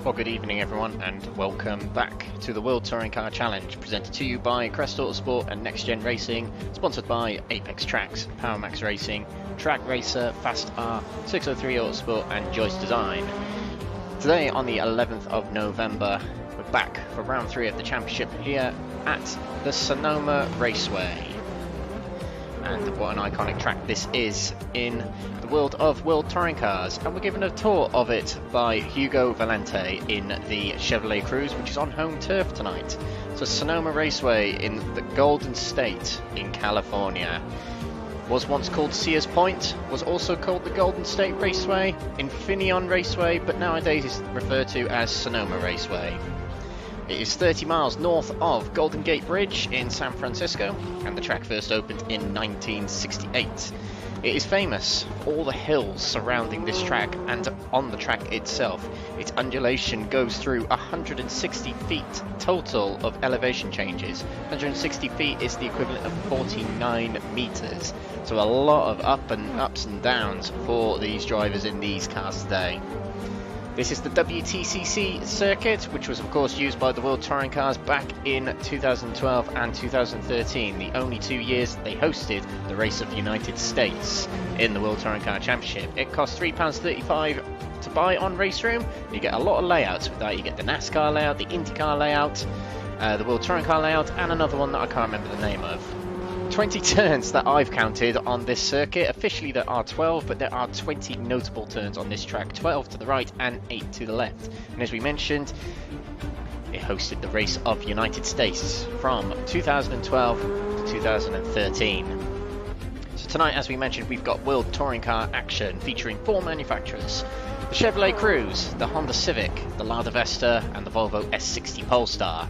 Well, good evening everyone, and welcome back to the World Touring Car Challenge, presented to you by Crest Autosport and NXTGEN Racing, sponsored by Apex Tracks, PowerMax Racing, Track Racer, Fast R, 603 Autosport and Joyce Design. Today on the 11th of November, we're back for round 3 of the championship here at the Sonoma Raceway. And what an iconic track this is in the world of World Touring Cars, and we're given a tour of it by Hugo Valente in the Chevrolet Cruze, which is on home turf tonight. So Sonoma Raceway in the Golden State in California. Was once called Sears Point, was also called the Golden State Raceway, Infineon Raceway, but nowadays is referred to as Sonoma Raceway. It is 30 miles north of Golden Gate Bridge in San Francisco, and the track first opened in 1968. It is famous for all the hills surrounding this track and on the track itself. Its undulation goes through 160 feet total of elevation changes. 160 feet is the equivalent of 49 meters. So a lot of ups and downs for these drivers in these cars today. This is the WTCC circuit, which was of course used by the World Touring Cars back in 2012 and 2013, the only 2 years they hosted the race of the United States in the World Touring Car Championship. It costs £3.35 to buy on RaceRoom. You get a lot of layouts with that. You get the NASCAR layout, the IndyCar layout, the World Touring Car layout, and another one that I can't remember the name of. 20 turns that I've counted on this circuit. Officially there are 12, but there are 20 notable turns on this track, 12 to the right and 8 to the left. And as we mentioned, it hosted the race of United States from 2012 to 2013. So tonight, as we mentioned, we've got World Touring Car action featuring 4 manufacturers: the Chevrolet Cruze, the Honda Civic, the Lada Vesta and the Volvo S60 Polestar.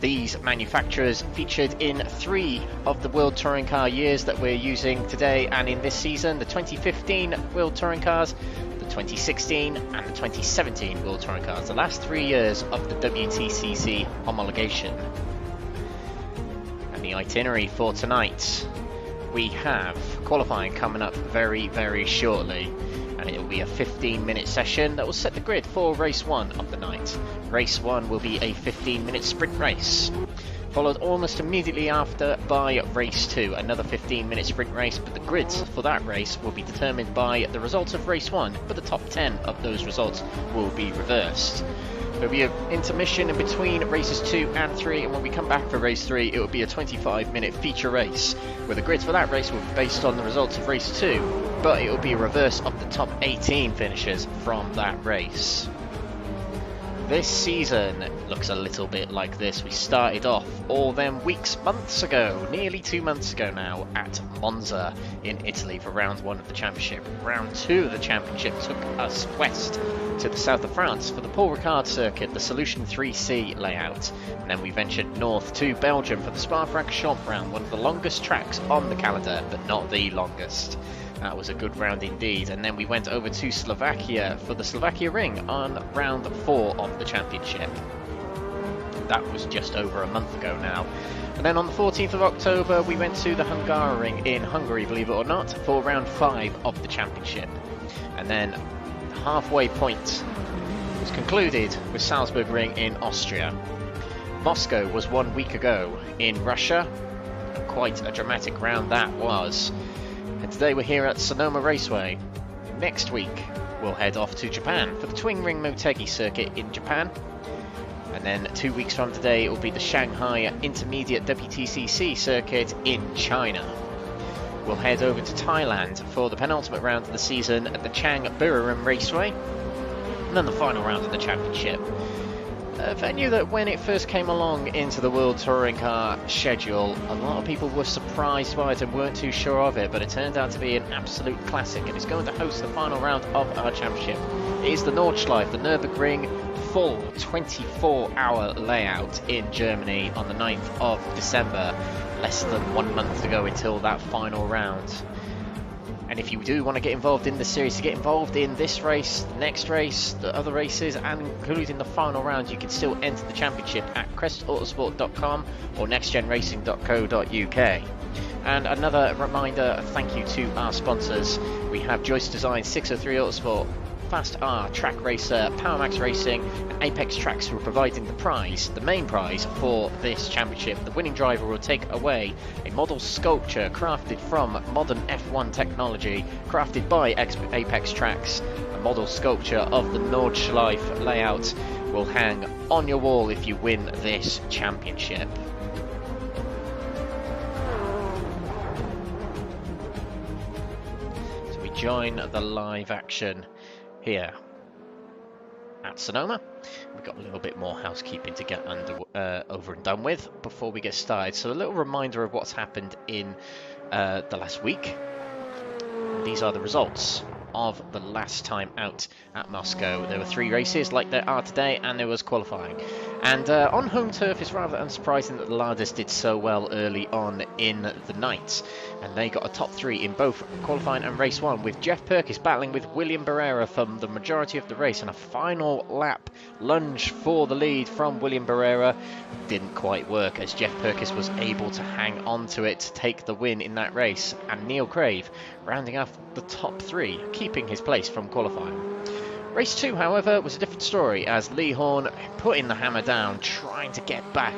These manufacturers featured in 3 of the World Touring Car years that we're using today and in this season: the 2015 World Touring Cars, the 2016 and the 2017 World Touring Cars, the last 3 years of the WTCC homologation. And the itinerary for tonight: we have qualifying coming up very shortly, and it will be a 15-minute session that will set the grid for race 1 of the night. Race 1 will be a 15-minute sprint race, followed almost immediately after by race 2, another 15-minute sprint race, but the grids for that race will be determined by the results of race 1, but the top 10 of those results will be reversed. There'll be an intermission in between races 2 and 3, and when we come back for race 3, it will be a 25-minute feature race, where the grids for that race will be based on the results of race 2, but it will be a reverse of the top 18 finishers from that race. This season looks a little bit like this. We started off all them months ago, nearly 2 months ago now, at Monza in Italy for round 1 of the championship. Round 2 of the championship took us west to the south of France for the Paul Ricard circuit, the Solution 3C layout. And then we ventured north to Belgium for the Spa-Francorchamps round, one of the longest tracks on the calendar, but not the longest. That was a good round indeed. And then we went over to Slovakia for the Slovakia Ring on round 4 of the championship. That was just over a month ago now. And then on the 14th of October we went to the Hungaroring in Hungary, believe it or not, for round 5 of the championship. And then the halfway point was concluded with Salzburg Ring in Austria. Moscow was 1 week ago in Russia. Quite a dramatic round that was. And today we're here at Sonoma Raceway. Next week we'll head off to Japan for the Twing Ring Motegi circuit in Japan. And then 2 weeks from today it will be the Shanghai Intermediate WTCC circuit in China. We'll head over to Thailand for the penultimate round of the season at the Changburum Raceway. And then the final round of the championship. A venue that when it first came along into the World Touring Car schedule, a lot of people were surprised by it and weren't too sure of it, but it turned out to be an absolute classic, and it's going to host the final round of our championship. It is the Nordschleife, the Nürburgring full 24-hour layout in Germany on the 9th of December, less than 1 month to go until that final round. And if you do want to get involved in the series, to get involved in this race, the next race, the other races, and including the final round, you can still enter the championship at crestautosport.com or nextgenracing.co.uk. And another reminder, thank you to our sponsors. We have Joyce Design, 603 Autosport, Fast R, Track Racer, Power Max Racing, and Apex Tracks who are providing the prize, the main prize for this championship. The winning driver will take away a model sculpture crafted from modern F1 technology, crafted by Apex Tracks. A model sculpture of the Nordschleife layout will hang on your wall if you win this championship. So we join the live action here at Sonoma. We've got a little bit more housekeeping to get over and done with before we get started. So a little reminder of what's happened in the last week. These are the results of the last time out at Moscow. There were 3 races like there are today, and there was qualifying. And on home turf, it's rather unsurprising that the Larders did so well early on in the night. And they got a top 3 in both qualifying and race 1, with Jeff Perkis battling with William Berera from the majority of the race, and a final lap lunge for the lead from William Berera didn't quite work, as Jeff Perkis was able to hang on to it to take the win in that race, and Neil Crave rounding off the top 3, keeping his place from qualifying. Race 2, however, was a different story, as Lee Horn putting the hammer down, trying to get back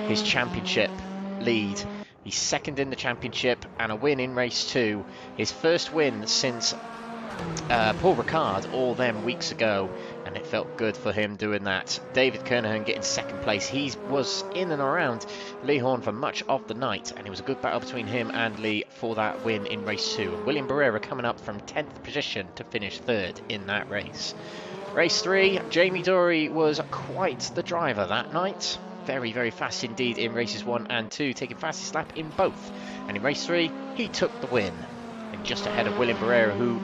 his championship lead. He's second in the championship and a win in race 2. His first win since Paul Ricard all them weeks ago, and it felt good for him doing that. David Kernahan getting second place. He was in and around Lee Horn for much of the night, and it was a good battle between him and Lee for that win in race 2. And William Berera coming up from 10th position to finish 3rd in that race. Race 3, Jamie Dory was quite the driver that night. Very, very fast indeed in races 1 and 2, taking fastest lap in both. And in race 3, he took the win, and just ahead of William Berera, who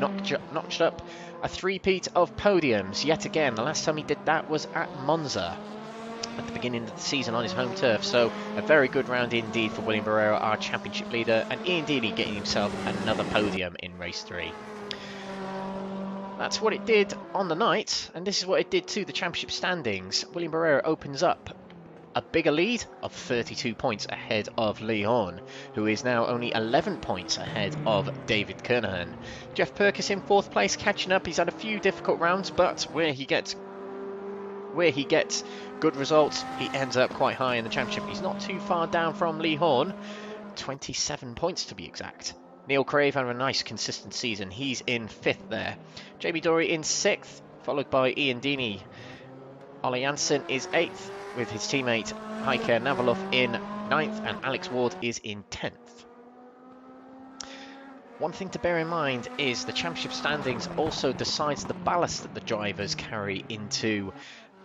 notched up a 3-peat of podiums yet again. The last time he did that was at Monza at the beginning of the season on his home turf. So a very good round indeed for William Berera, our championship leader, and Ian Deeney getting himself another podium in race 3. That's what it did on the night, and this is what it did to the championship standings. William Berera opens up a bigger lead of 32 points ahead of Lee Horn, who is now only 11 points ahead of David Kernahan. Jeff Perkis in 4th place, catching up. He's had a few difficult rounds, but where he gets good results, he ends up quite high in the championship. He's not too far down from Lee Horn, 27 points to be exact. Neil Crave had a nice consistent season. He's in 5th there. Jamie Dory in 6th, followed by Ian Deeney. Ollie Janssen is 8th, with his teammate Heike Navalov in 9th, and Alex Ward is in 10th. One thing to bear in mind is the championship standings also decides the ballast that the drivers carry into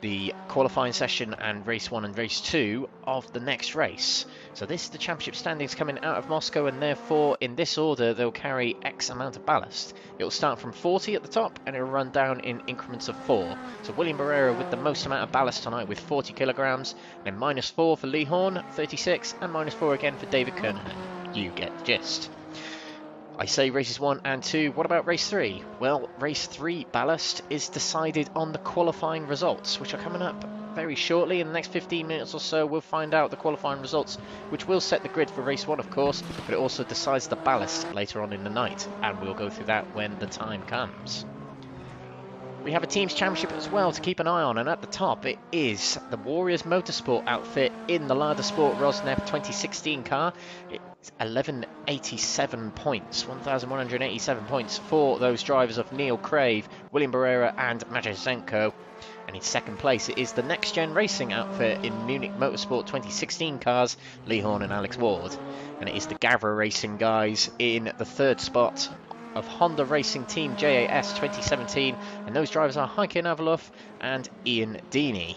the qualifying session and race 1 and race 2 of the next race. So this is the championship standings coming out of Moscow, and therefore in this order they'll carry X amount of ballast. It'll start from 40 at the top and it'll run down in increments of 4. So William Berera with the most amount of ballast tonight with 40 kilograms, and then -4 for Lee Horn, 36, and -4 again for David Kernahan. You get the gist. I say races 1 and 2, what about race 3? Well, race 3 ballast is decided on the qualifying results, which are coming up very shortly. In the next 15 minutes or so, we'll find out the qualifying results, which will set the grid for race 1, of course, but it also decides the ballast later on in the night, and we'll go through that when the time comes. We have a team's championship as well to keep an eye on, and at the top it is the Warriors Motorsport outfit in the Lada Sport Rosneft 2016 car. It's 1187 points, 1187 points for those drivers of Neil Crave, William Berera and Majezenko. And in 2nd place it is the NXTGEN Racing outfit in Munich Motorsport 2016 cars, Lee Horn and Alex Ward. And it is the Gavra Racing guys in the 3rd spot of Honda Racing Team JAS 2017, and those drivers are Heike Navalov and Ian Deeney.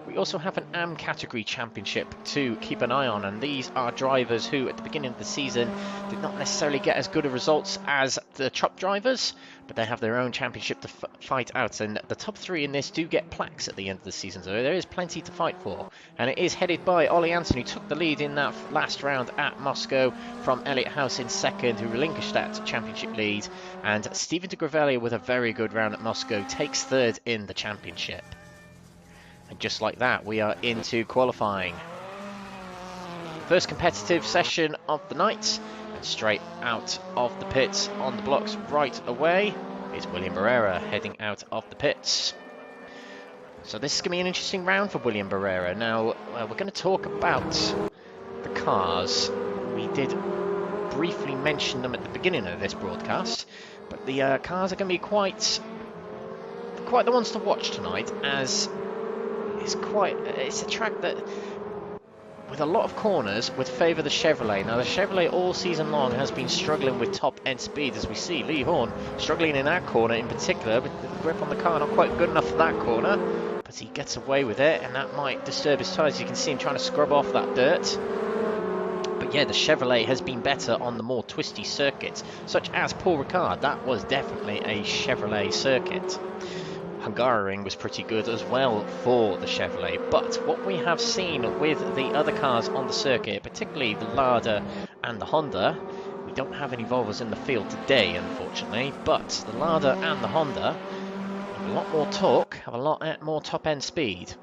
We also have an AM category championship to keep an eye on, and these are drivers who at the beginning of the season did not necessarily get as good a results as the top drivers, but they have their own championship to fight out, and the top 3 in this do get plaques at the end of the season, so there is plenty to fight for. And it is headed by Ollie Janssen, who took the lead in that last round at Moscow from Elliot House in 2nd, who relinquished that championship lead, and Stephen de Gravelia with a very good round at Moscow takes 3rd in the championship. And just like that, we are into qualifying. First competitive session of the night, and straight out of the pits on the blocks right away. is William Berera heading out of the pits. So this is going to be an interesting round for William Berera. Now, we're going to talk about the cars. We did briefly mention them at the beginning of this broadcast, but the cars are going to be quite the ones to watch tonight, as it's a track that, with a lot of corners, would favour the Chevrolet. Now, the Chevrolet all season long has been struggling with top-end speed, as we see Lee Horn struggling in that corner in particular, but the grip on the car not quite good enough for that corner, but he gets away with it, and that might disturb his tyres. You can see him trying to scrub off that dirt. But yeah, the Chevrolet has been better on the more twisty circuits, such as Paul Ricard. That was definitely a Chevrolet circuit. Hungaroring was pretty good as well for the Chevrolet, but what we have seen with the other cars on the circuit, particularly the Lada and the Honda, we don't have any Volvos in the field today, unfortunately, but the Lada and the Honda have a lot more torque, have a lot more top-end speed.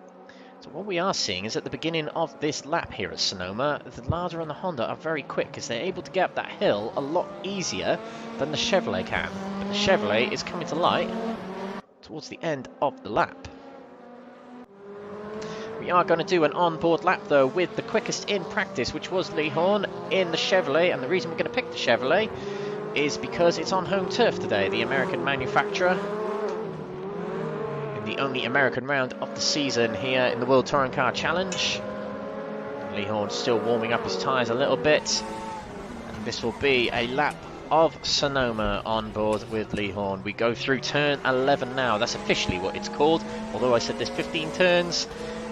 So what we are seeing is at the beginning of this lap here at Sonoma, the Lada and the Honda are very quick, because they're able to get up that hill a lot easier than the Chevrolet can. But the Chevrolet is coming to light towards the end of the lap. We are going to do an on-board lap though with the quickest in practice, which was Lee Horn in the Chevrolet, and the reason we're going to pick the Chevrolet is because it's on home turf today, the American manufacturer, in the only American round of the season here in the World Touring Car Challenge. Lee Horn still warming up his tyres a little bit, and this will be a lap of Sonoma on board with Lee Horn. We go through turn 11 now. That's officially what it's called, although I said there's 15 turns.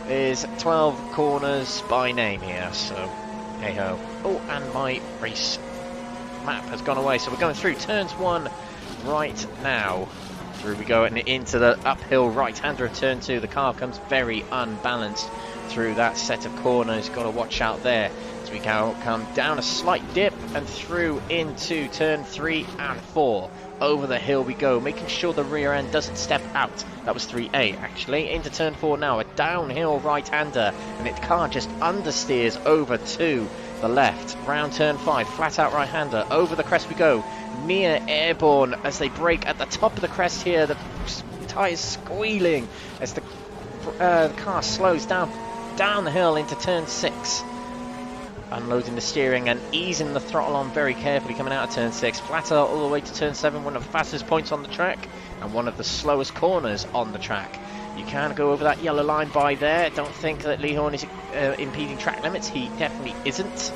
There's 12 corners by name here, so hey ho. Oh, and my race map has gone away, so we're going through turns 1 right now. Through we go and into the uphill right-hander of turn 2. The car comes very unbalanced through that set of corners. Got to watch out there. As we come down a slight dip and through into turn 3 and 4. Over the hill we go, making sure the rear end doesn't step out. That was 3A actually. Into turn 4 now, a downhill right-hander, and the car just understeers over to the left. Round turn 5, flat out right-hander. Over the crest we go. Near airborne as they brake at the top of the crest here. The tyres squealing as the car slows down the hill into turn 6. Unloading the steering and easing the throttle on very carefully coming out of turn 6. Flat out all the way to turn 7, one of the fastest points on the track and one of the slowest corners on the track. You can go over that yellow line by there. Don't think that Lee Horn is impeding track limits. He definitely isn't.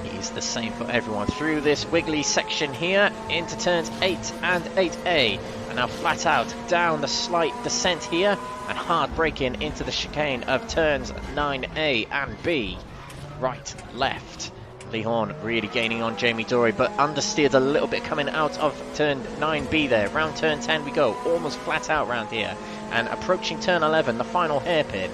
He's the same for everyone through this wiggly section here into turns 8 and 8A. And now flat out down the slight descent here and hard braking into the chicane of turns 9A and B. Right, left. Lee Horn really gaining on Jamie Dory, but understeered a little bit coming out of turn 9B there. Round turn 10 we go, almost flat out round here. And approaching turn 11, the final hairpin.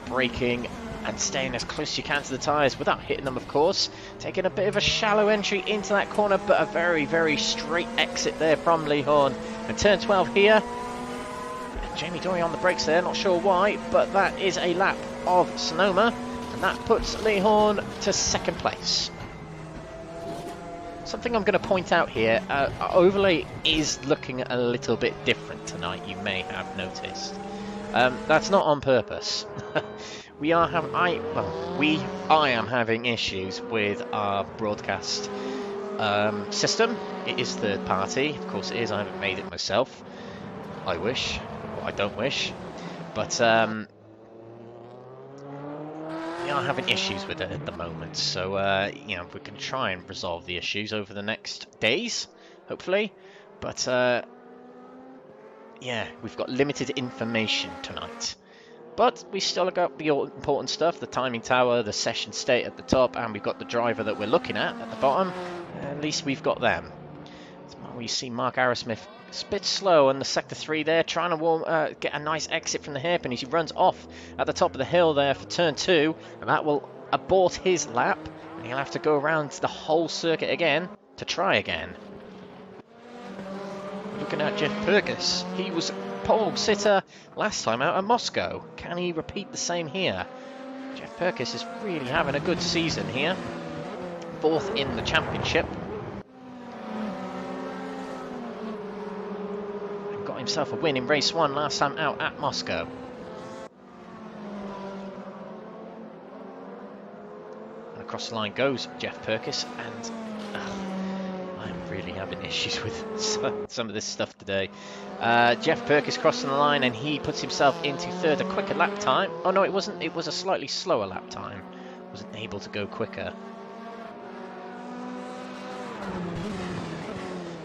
Braking and staying as close as you can to the tyres without hitting them, of course. Taking a bit of a shallow entry into that corner, but a very, very straight exit there from Lee Horn. And turn 12 here. And Jamie Dory on the brakes there, not sure why, but that is a lap of Sonoma. And that puts Lee Horn to second place. Something I'm going to point out here, overlay is looking a little bit different tonight, you may have noticed. That's not on purpose. I am having issues with our broadcast system. It is third party, of course it is, I haven't made it myself. I wish, or I don't wish, but we are having issues with it at the moment, so you know, we can try and resolve the issues over the next days, hopefully. But yeah, we've got limited information tonight, but we still got the all important stuff: the timing tower, the session state at the top, and we've got the driver that we're looking at the bottom. At least we've got them. We see Mark Arrowsmith. It's a bit slow on the sector 3 there, trying to get a nice exit from the hairpin as he runs off at the top of the hill there for turn 2, and that will abort his lap, and he'll have to go around the whole circuit again to try again. Looking at Jeff Fergus, he was pole sitter last time out at Moscow. Can he repeat the same here? Jeff Fergus is really having a good season here, 4th in the championship. himself a win in race 1 last time out at Moscow. And across the line goes Jeff Perkis, and I'm really having issues with some of this stuff today. Jeff Perkis crossing the line, and he puts himself into third, a quicker lap time. Oh no, it wasn't. It was a slightly slower lap time. Wasn't able to go quicker.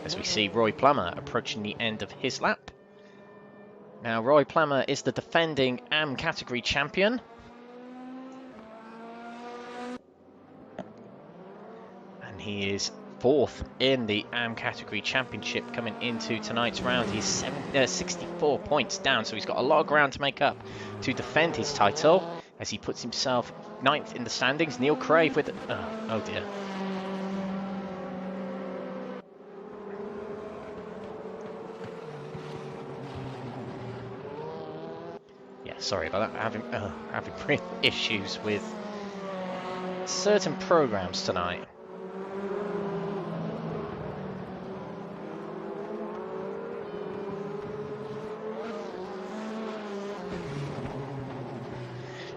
As we see Roy Plummer approaching the end of his lap. Now, Roy Plummer is the defending AM category champion. And he is 4th in the AM category championship coming into tonight's round. He's 64 points down, so he's got a lot of ground to make up to defend his title as he puts himself 9th in the standings. Neil Crave with... oh dear. Sorry about that. Having real issues with certain programs tonight.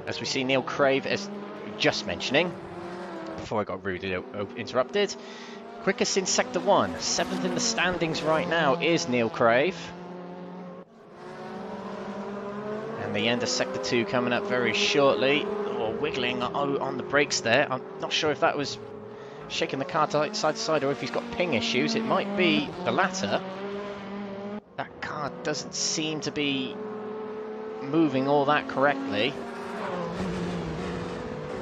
As we see Neil Crave, as just mentioning, before I got rudely interrupted, quickest in Sector 1, 7th in the standings right now is Neil Crave. The end of Sector 2 coming up very shortly. Oh, wiggling on the brakes there. I'm not sure if that was shaking the car side to side or if he's got ping issues. It might be the latter. That car doesn't seem to be moving all that correctly.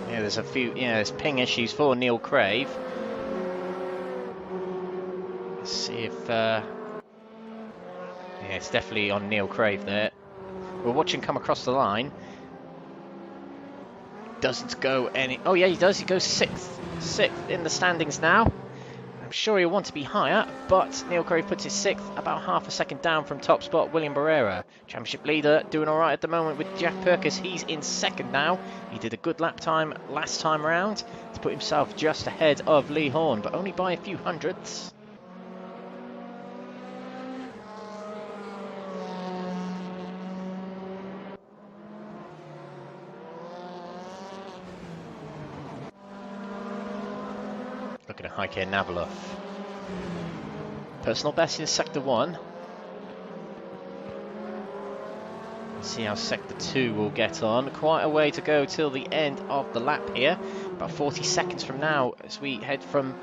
Yeah, there's a few. Yeah, there's ping issues for Neil Crave. Let's see if. Yeah, it's definitely on Neil Crave there. We're watching come across the line. Doesn't go any... Oh yeah, he does. He goes 6th in the standings now. I'm sure he'll want to be higher, but Neil Crave puts his 6th, about half a second down from top spot William Berera. Championship leader doing all right at the moment with Jeff Perkis. He's in 2nd now. He did a good lap time last time around to put himself just ahead of Lee Horn, but only by a few hundredths. Looking at Heike Navalov. Personal best in Sector 1. Let's see how Sector 2 will get on. Quite a way to go till the end of the lap here. About 40 seconds from now as we head from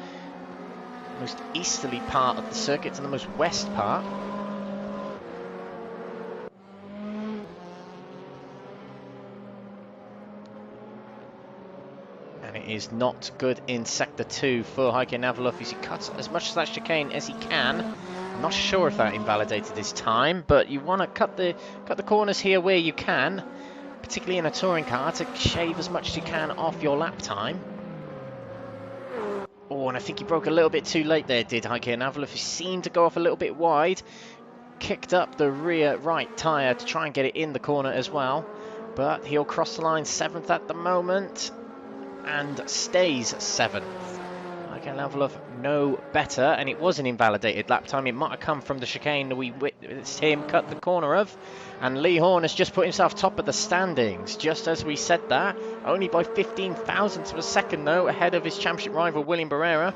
the most easterly part of the circuit to the most west part. Is not good in Sector 2 for Heike Navalov as he cuts as much of that chicane as he can. I'm not sure if that invalidated his time, but you want to cut the corners here where you can, particularly in a touring car, to shave as much as you can off your lap time. Oh, and I think he broke a little bit too late there, did Heike Navalov. He seemed to go off a little bit wide, kicked up the rear right tyre to try and get it in the corner as well, but he'll cross the line 7th at the moment. And stays 7th. Heike Navalov no better, and it was an invalidated lap time. It might have come from the chicane that we witnessed him cut the corner of. And Lee Horn has just put himself top of the standings, just as we said that. Only by 15 thousandths of a second, though, ahead of his championship rival William Berera.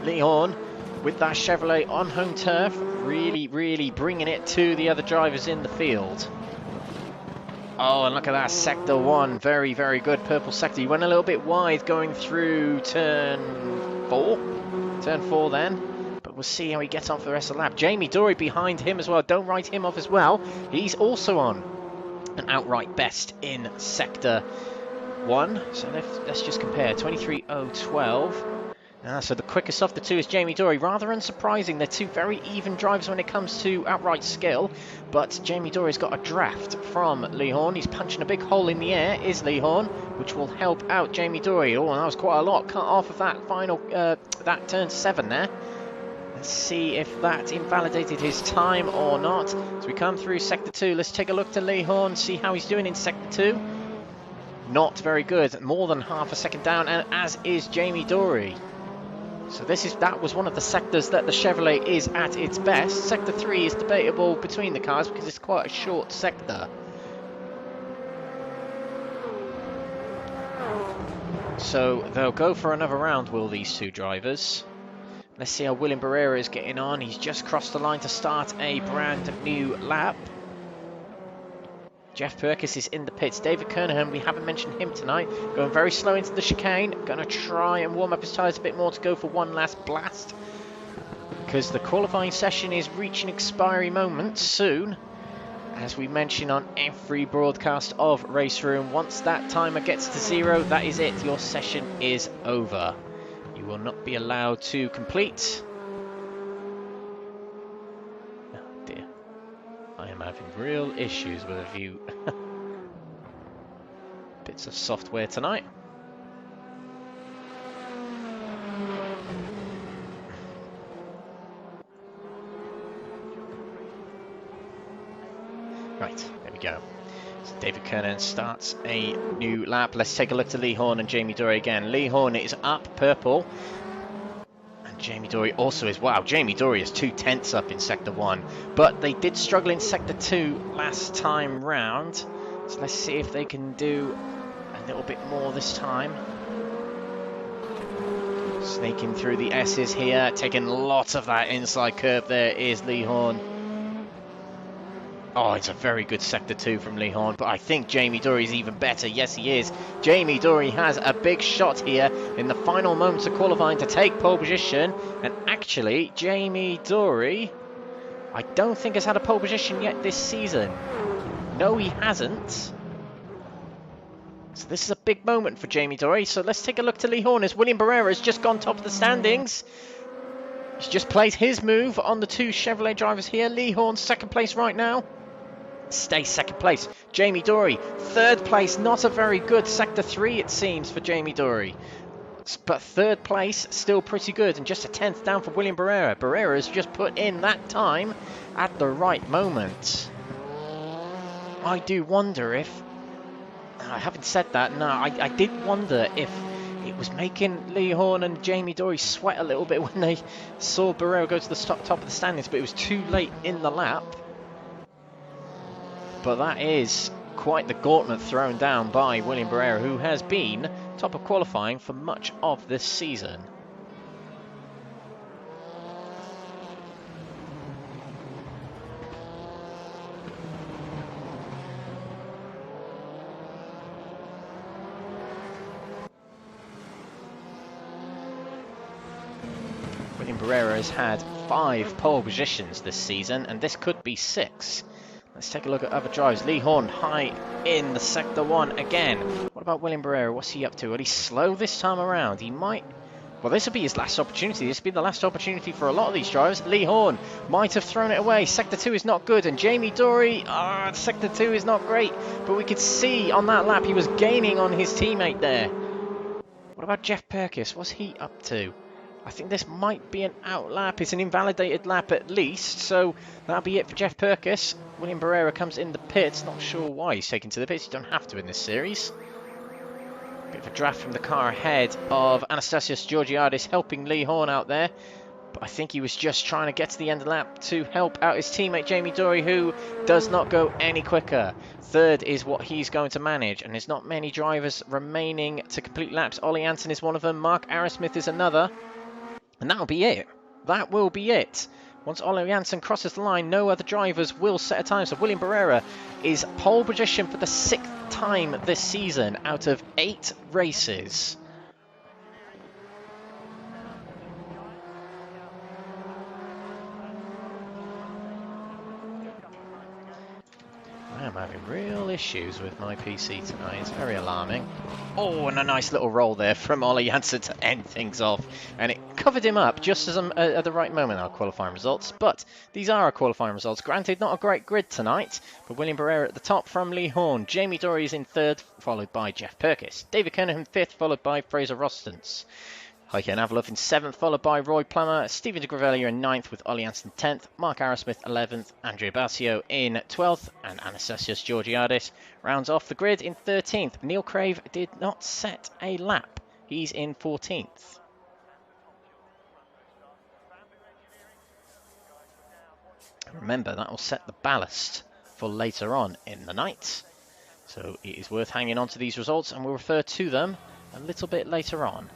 Lee Horn, with that Chevrolet on home turf, really bringing it to the other drivers in the field. Oh, and look at that, Sector 1, very good purple sector. He went a little bit wide going through turn 4 then, but we'll see how he gets on for the rest of the lap. Jamie Dory behind him as well, don't write him off as well. He's also on an outright best in Sector 1, so let's just compare, 23.012. So the quickest of the two is Jamie Dory. Rather unsurprising, they're two very even drivers when it comes to outright skill, but Jamie Dory's got a draft from Lee Horn. He's punching a big hole in the air, is Lee Horn, which will help out Jamie Dory. Oh, and that was quite a lot cut off of that final, that turn 7 there. Let's see if that invalidated his time or not. As we come through Sector 2, let's take a look to Lee Horn, see how he's doing in Sector 2. Not very good, more than half a second down, and as is Jamie Dory. So that was one of the sectors that the Chevrolet is at its best. Sector 3 is debatable between the cars because it's quite a short sector. So they'll go for another round, will these two drivers? Let's see how William Berera is getting on. He's just crossed the line to start a brand new lap. Jeff Fergus is in the pits. David Kernahan, we haven't mentioned him tonight. Going very slow into the chicane. Going to try and warm up his tyres a bit more to go for one last blast. Because the qualifying session is reaching expiry moment soon. As we mention on every broadcast of RaceRoom, once that timer gets to 0, that is it. Your session is over. You will not be allowed to complete. Oh dear. I am having real issues with a few bits of software tonight. Right, there we go. So David Kernahan starts a new lap. Let's take a look to Lee Horn and Jamie Dory again. Lee Horn is up, purple. And Jamie Dory also is. Wow, Jamie Dory is 2/10 up in Sector 1. But they did struggle in Sector 2 last time round. So let's see if they can do a little bit more this time. Sneaking through the S's here. Taking lots of that inside curve there is Lee Horn. Oh, it's a very good Sector 2 from Lee Horn, but I think Jamie Dory is even better. Yes, he is. Jamie Dory has a big shot here in the final moments of qualifying to take pole position. And actually, Jamie Dory, I don't think has had a pole position yet this season. No, he hasn't. So this is a big moment for Jamie Dory. So let's take a look to Lee Horn as William Berera has just gone top of the standings. He's just played his move on the two Chevrolet drivers here. Lee Horn, second place right now. Stay second place. Jamie Dory, third place. Not a very good Sector 3, it seems, for Jamie Dory. But third place, still pretty good. And just a 10th down for William Berera. Berera has just put in that time at the right moment. I do wonder if... I haven't said that. No, I did wonder if it was making Lee Horn and Jamie Dory sweat a little bit when they saw Berera go to the top of the standings. But it was too late in the lap. But that is quite the gauntlet thrown down by William Berera, who has been top of qualifying for much of this season. William Berera has had 5 pole positions this season, and this could be 6. Let's take a look at other drivers. Lee Horn high in the Sector 1 again. What about William Berera? What's he up to? Will he slow this time around? He might... Well, this will be his last opportunity. This will be the last opportunity for a lot of these drivers. Lee Horn might have thrown it away. Sector 2 is not good. And Jamie Dory, Sector 2 is not great. But we could see on that lap he was gaining on his teammate there. What about Jeff Fergus? What's he up to? I think this might be an out lap. It's an invalidated lap at least. So that'll be it for Jeff Fergus. William Berera comes in the pits. Not sure why he's taken to the pits. You don't have to in this series. Bit of a draft from the car ahead of Anastasios Georgiadis helping Lee Horn out there. But I think he was just trying to get to the end of the lap to help out his teammate Jamie Dory, who does not go any quicker. Third is what he's going to manage, and there's not many drivers remaining to complete laps. Ollie Hansen is one of them. Mark Arrowsmith is another. And that'll be it. That will be it. Once Ollie Hansen crosses the line, no other drivers will set a time. So William Berera is pole position for the 6th time this season out of 8 races. I'm having real issues with my PC tonight. It's very alarming. Oh, and a nice little roll there from Ollie Hansen to end things off. And it covered him up just as at the right moment, our qualifying results. But these are our qualifying results. Granted, not a great grid tonight. But William Berera at the top from Lee Horn. Jamie Dory is in 3rd, followed by Jeff Fergus. David Kernahan 5th, followed by Fraser Rostance. Heike Navalov in 7th, followed by Roy Plummer. Stephen de Gravelia in 9th with Ollie Hansen 10th. Mark Arrowsmith 11th. Andrea Basio in 12th. And Anastasios Georgiadis rounds off the grid in 13th. Neil Crave did not set a lap. He's in 14th. Remember, that will set the ballast for later on in the night. So it is worth hanging on to these results, and we'll refer to them a little bit later on.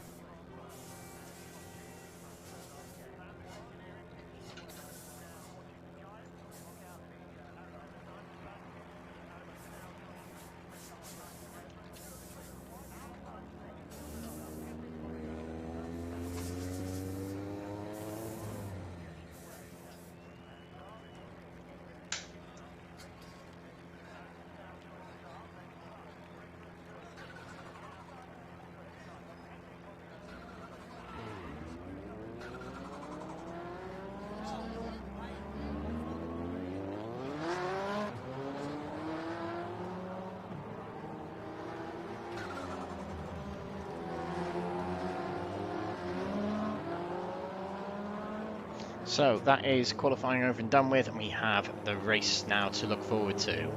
So that is qualifying over and done with, and we have the race now to look forward to.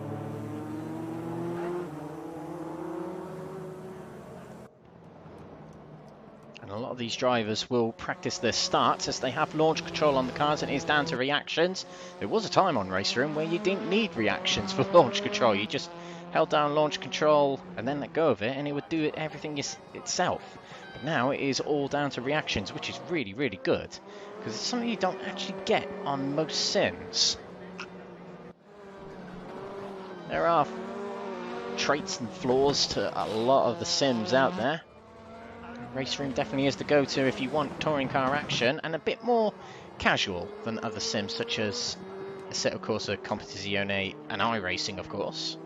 And a lot of these drivers will practice their starts as they have launch control on the cars, and it is down to reactions. There was a time on RaceRoom where you didn't need reactions for launch control. You just held down launch control and then let go of it, and it would do everything itself. But now it is all down to reactions, which is really, really good, because it's something you don't actually get on most sims. There are traits and flaws to a lot of the sims out there. RaceRoom definitely is the go-to if you want touring car action, and a bit more casual than other sims such as Assetto Corsa, Competizione and iRacing, of course.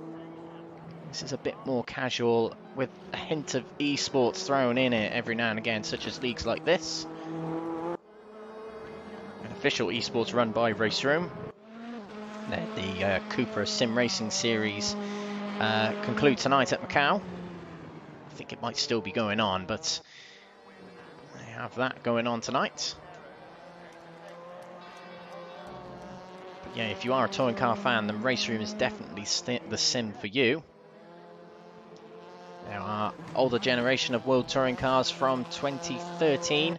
This is a bit more casual with a hint of esports thrown in it every now and again, such as leagues like this. An official esports run by RaceRoom. The Cooper Sim Racing Series conclude tonight at Macau. I think it might still be going on, but they have that going on tonight. But yeah, if you are a touring car fan, then RaceRoom is definitely the sim for you. There are older generation of World Touring cars from 2013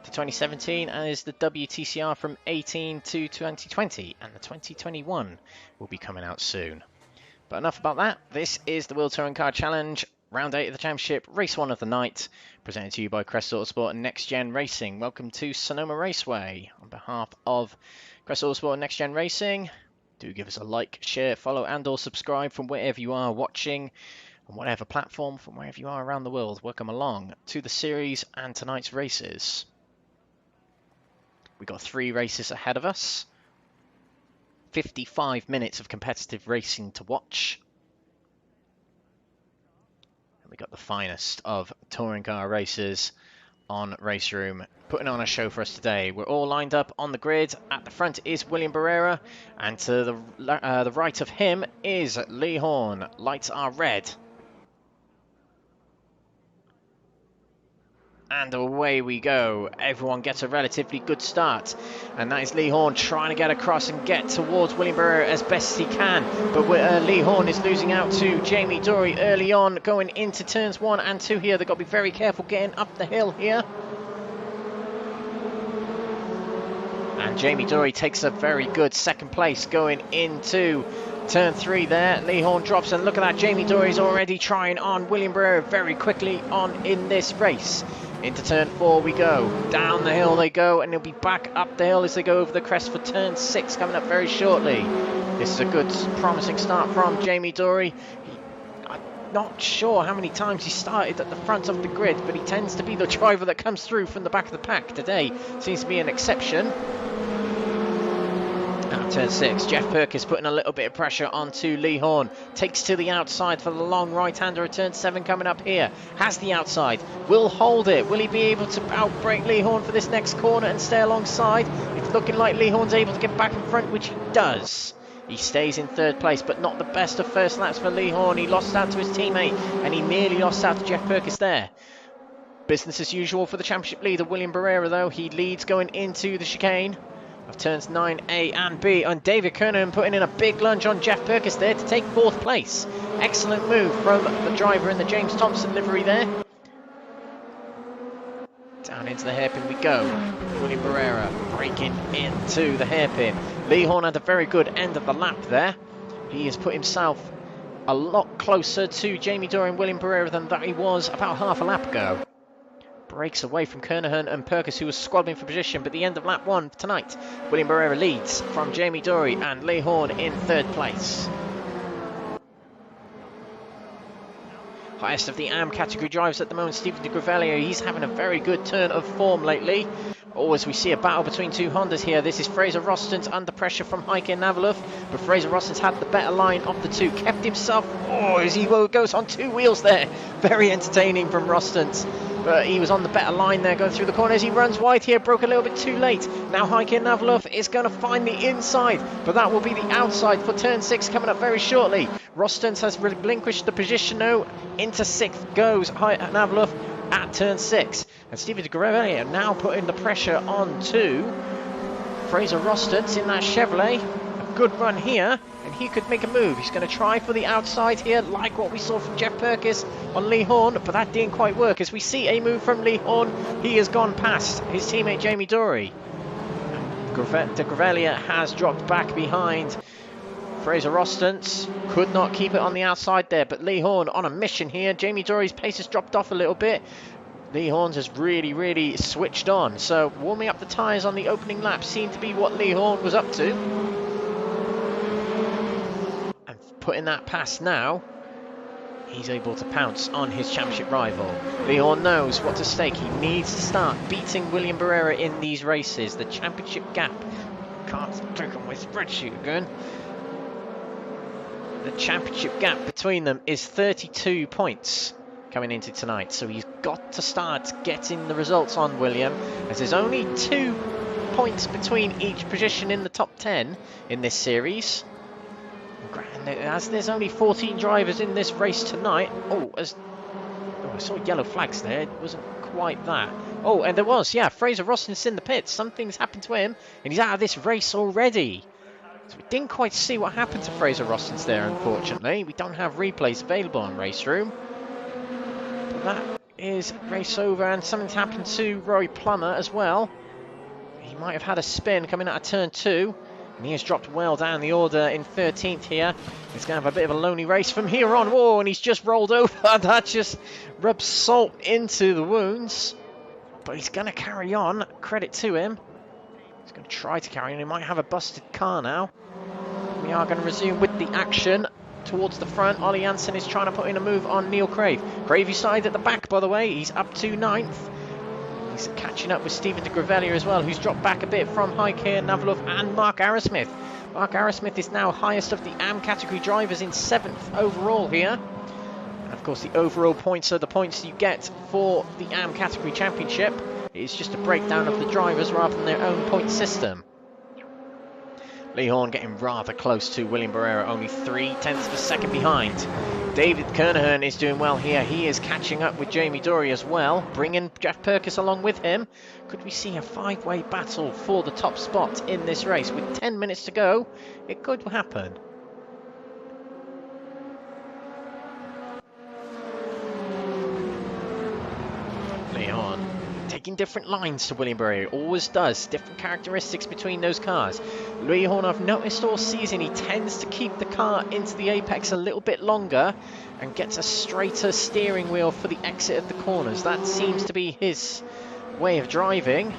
to 2017, and is the WTCR from 18 to 2020, and the 2021 will be coming out soon. But enough about that. This is the World Touring Car Challenge, round 8 of the championship, race 1 of the night, presented to you by Crest Autosport and NXTGEN Racing. Welcome to Sonoma Raceway. On behalf of Crest Autosport and NXTGEN Racing, do give us a like, share, follow and or subscribe from wherever you are watching, on whatever platform, from wherever you are around the world. Welcome along to the series and tonight's races. We've got 3 races ahead of us. 55 minutes of competitive racing to watch. And we got the finest of touring car races on RaceRoom, putting on a show for us today. We're all lined up on the grid. At the front is William Berera, and to the right of him is Lee Horn. Lights are red. And away we go. Everyone gets a relatively good start. And that is Lee Horn trying to get across and get towards William Berera as best he can. But Lee Horn is losing out to Jamie Dory early on, going into turns 1 and 2 here. They've got to be very careful getting up the hill here. And Jamie Dory takes a very good second place going into turn 3 there. Lee Horn drops, and look at that. Jamie Dory's already trying on William Berera very quickly on in this race. Into turn 4 we go. Down the hill they go, and they'll be back up the hill as they go over the crest for turn 6 coming up very shortly. This is a good, promising start from Jamie Dory. I'm not sure how many times he started at the front of the grid, but he tends to be the driver that comes through from the back of the pack. Today seems to be an exception. Turn 6, Jeff Perkins putting a little bit of pressure onto Lee Horn. Takes to the outside for the long right-hander at turn 7 coming up here. Has the outside, will hold it. Will he be able to outbrake Lee Horn for this next corner and stay alongside? It's looking like Lee Horn's able to get back in front, which he does. He stays in 3rd place, but not the best of first laps for Lee Horn. He lost out to his teammate, and he nearly lost out to Jeff Perkins there. Business as usual for the championship leader, William Berera, though. He leads going into the chicane of turns 9A and B, and David Kernahan putting in a big lunge on Jeff Perkins there to take 4th place. Excellent move from the driver in the James Thompson livery there. Down into the hairpin we go. William Berera breaking into the hairpin. Lee Horn had a very good end of the lap there. He has put himself a lot closer to Jamie Dory and William Berera than that he was about half a lap ago. Breaks away from Kernahan and Fergus, who was squabbling for position, but the end of lap 1 tonight, William Berera leads from Jamie Dory and Lee Horn in 3rd place. Highest of the AM category drivers at the moment, Stephen de Grevelier. He's having a very good turn of form lately. Oh, as we see a battle between two Hondas here. This is Fraser Roston's under pressure from Heike Navalov, but Fraser Roston's had the better line of the two. Kept himself, oh, as he goes on 2 wheels there. Very entertaining from Roston's. But he was on the better line there going through the corner as he runs wide here. Broke a little bit too late. Now Heike Navalov is going to find the inside, but that will be the outside for turn 6 coming up very shortly. Rostons has relinquished the position now. Into 6th goes Navalov at turn 6. And Stephen de Grevelier now putting the pressure on to Fraser Rostons in that Chevrolet. A good run here, and he could make a move. He's going to try for the outside here, like what we saw from Jeff Perkis on Lee Horn, but that didn't quite work. As we see a move from Lee Horn, he has gone past his teammate Jamie Dory. De Grevelier has dropped back behind Fraser Rostons. Could not keep it on the outside there, but Lee Horn on a mission here. Jamie Dory's pace has dropped off a little bit. Lee Horn's has really switched on. So warming up the tyres on the opening lap seemed to be what Lee Horn was up to. And putting that past now, he's able to pounce on his championship rival. Lee Horn knows what to stake. He needs to start beating William Berera in these races. The championship gap. Can't click on my spreadsheet again. The championship gap between them is 32 points coming into tonight, so he's got to start getting the results on William, as there's only 2 points between each position in the top 10 in this series. As there's only 14 drivers in this race tonight. I saw yellow flags there. It wasn't quite that. Oh, and there was, yeah, Fraser Roston's in the pits. Something's happened to him, and he's out of this race already. So we didn't quite see what happened to Fraser Roston's there, unfortunately. We don't have replays available on RaceRoom. But that is race over, and something's happened to Roy Plummer as well. He might have had a spin coming out of turn 2, and he has dropped well down the order in 13th here. He's going to have a bit of a lonely race from here on. Whoa, and he's just rolled over. That just rubs salt into the wounds. But he's going to carry on. Credit to him. He's going to try to carry on. He might have a busted car now. We are going to resume with the action towards the front. Ollie Janssen is trying to put in a move on Neil Crave. Crave, you started at the back, by the way. He's up to 9th. He's catching up with Stephen de Grevelier as well, who's dropped back a bit from Heike Navalov and Mark Arrowsmith. Mark Arrowsmith is now highest of the AM category drivers in 7th overall here. And of course, the overall points are the points you get for the AM category championship. It's just a breakdown of the drivers rather than their own point system. Lee Horn getting rather close to William Berera, only 3/10 of a second behind. David Kernahan is doing well here. He is catching up with Jamie Dory as well, bringing Jeff Perkis along with him. Could we see a 5-way battle for the top spot in this race? With 10 minutes to go, it could happen. Lee Horn taking different lines to William Berera, always does. Different characteristics between those cars. Lee Horn, I've noticed all season, he tends to keep the car into the apex a little bit longer and gets a straighter steering wheel for the exit of the corners. That seems to be his way of driving.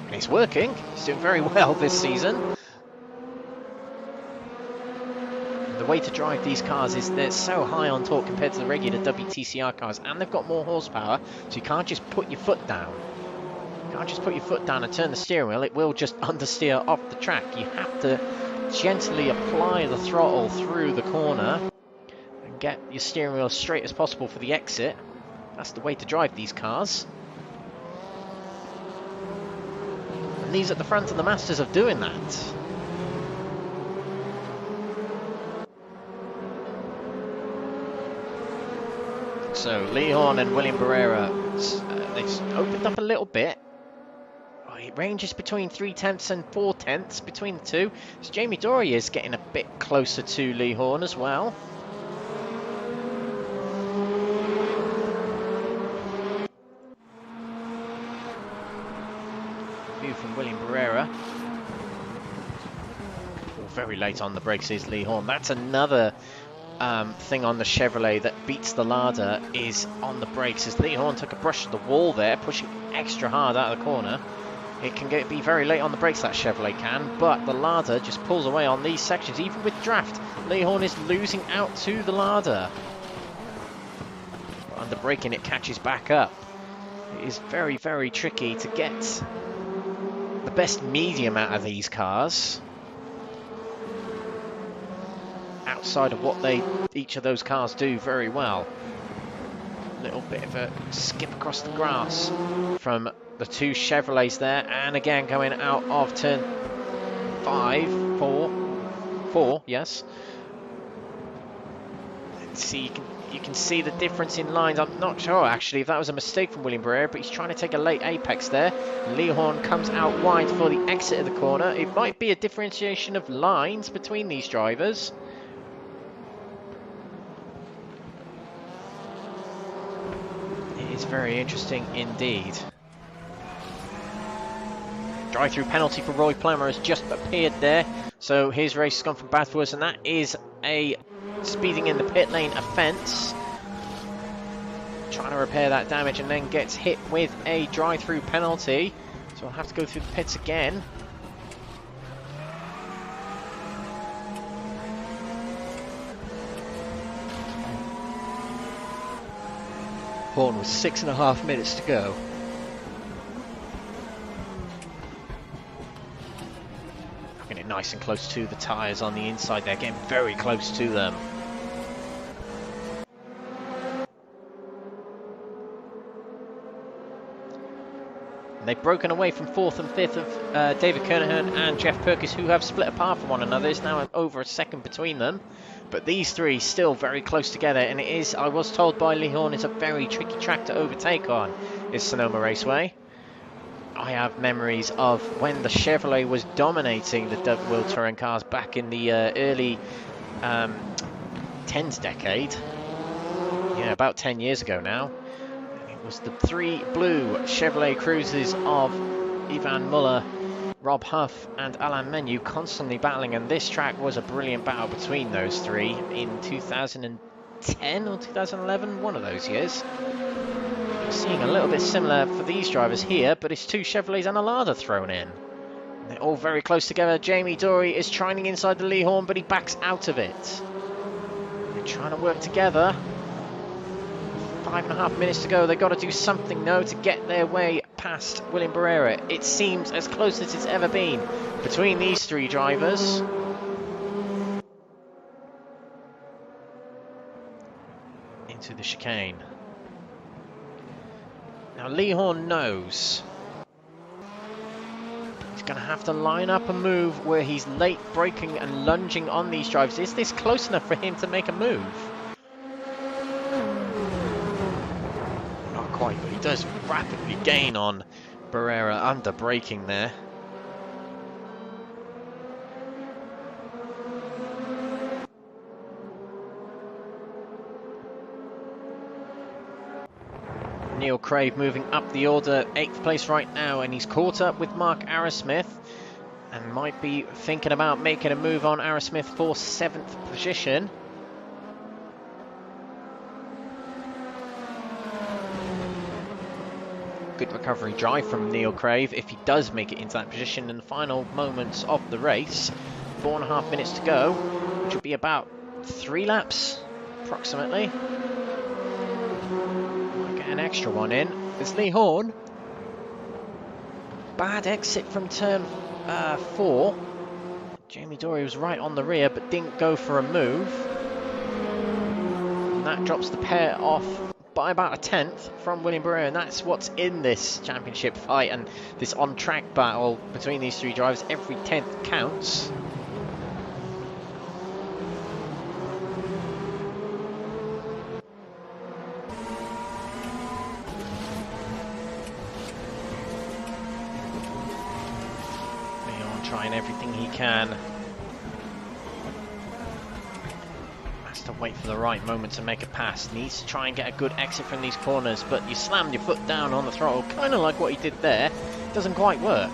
And it's working. He's doing very well this season. The way to drive these cars is they're so high on torque compared to the regular WTCR cars, and they've got more horsepower, so you can't just put your foot down. You can't just put your foot down and turn the steering wheel. It will just understeer off the track. You have to gently apply the throttle through the corner and get your steering wheel as straight as possible for the exit. That's the way to drive these cars. And these at the front are the masters of doing that. So Lee Horn and William Berera, they've opened up a little bit. Oh, it ranges between 3/10 and 4/10 between the two. So Jamie Dory is getting a bit closer to Lee Horn as well. view from William Berera. Very late on the brakes is Lee Horn. That's another thing on the Chevrolet that beats the Lada, is on the brakes, as Lee Horn took a brush to the wall there, pushing extra hard out of the corner. It can be very late on the brakes, that Chevrolet can, but the Lada just pulls away on these sections. Even with draft, Lee Horn is losing out to the Lada. But under braking, it catches back up. It is very, very tricky to get the best medium out of these cars, outside of what each of those cars do very well. A little bit of a skip across the grass from the two Chevrolets there, and again going out of turn 4, yes. See, you can see the difference in lines. I'm not sure actually if that was a mistake from William Berera, but he's trying to take a late apex there. Lee Horn comes out wide for the exit of the corner. It might be a differentiation of lines between these drivers. It's very interesting indeed. Drive-through penalty for Roy Plummer has just appeared there, so his race has gone from bad to worse, and that is a speeding in the pit lane offence. Trying to repair that damage and then gets hit with a drive-through penalty, so I'll have to go through the pits again. Horn with 6.5 minutes to go. Getting it nice and close to the tyres on the inside there, getting very close to them. And they've broken away from 4th and 5th of David Kernahan and Jeff Fergus, who have split apart from one another. There's now over a second between them. But these three still very close together, and it is, I was told by Lee Horn, it's a very tricky track to overtake on, is Sonoma Raceway. I have memories of when the Chevrolet was dominating the World Touring cars back in the early 10s decade. Yeah, about 10 years ago now. It was the three blue Chevrolet Cruisers of Ivan Muller, Rob Huff and Alain Menu constantly battling, and this track was a brilliant battle between those three in 2010 or 2011, one of those years. We're seeing a little bit similar for these drivers here, but it's two Chevrolets and a Lada thrown in. They're all very close together. Jamie Dory is trying inside the Lee Horn, but he backs out of it. They're trying to work together. 5.5 minutes to go. They've got to do something now to get their way past William Berera. It seems as close as it's ever been between these three drivers. Into the chicane. Now Lee Horn knows he's going to have to line up a move where he's late braking and lunging on these drivers. Is this close enough for him to make a move? Not quite, but he does rapidly gain on Berera under braking there. Neil Crave moving up the order, 8th place right now, and he's caught up with Mark Arrowsmith and might be thinking about making a move on Arrowsmith for 7th position. Good recovery drive from Neil Crave if he does make it into that position in the final moments of the race. 4.5 minutes to go, which will be about 3 laps approximately. Might get an extra one in. There's Lee Horn. Bad exit from turn 4. Jamie Dory was right on the rear but didn't go for a move. And that drops the pair off by about a 10th from William Berera, and that's what's in this championship fight and this on-track battle between these three drivers. Every 10th counts. Leon trying everything he can. To wait for the right moment to make a pass. Needs to try and get a good exit from these corners, but you slammed your foot down on the throttle, kind of like what he did there. Doesn't quite work.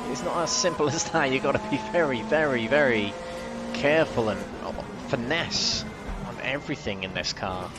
It's not as simple as that. You've got to be very, very, very careful and finesse on everything in this car.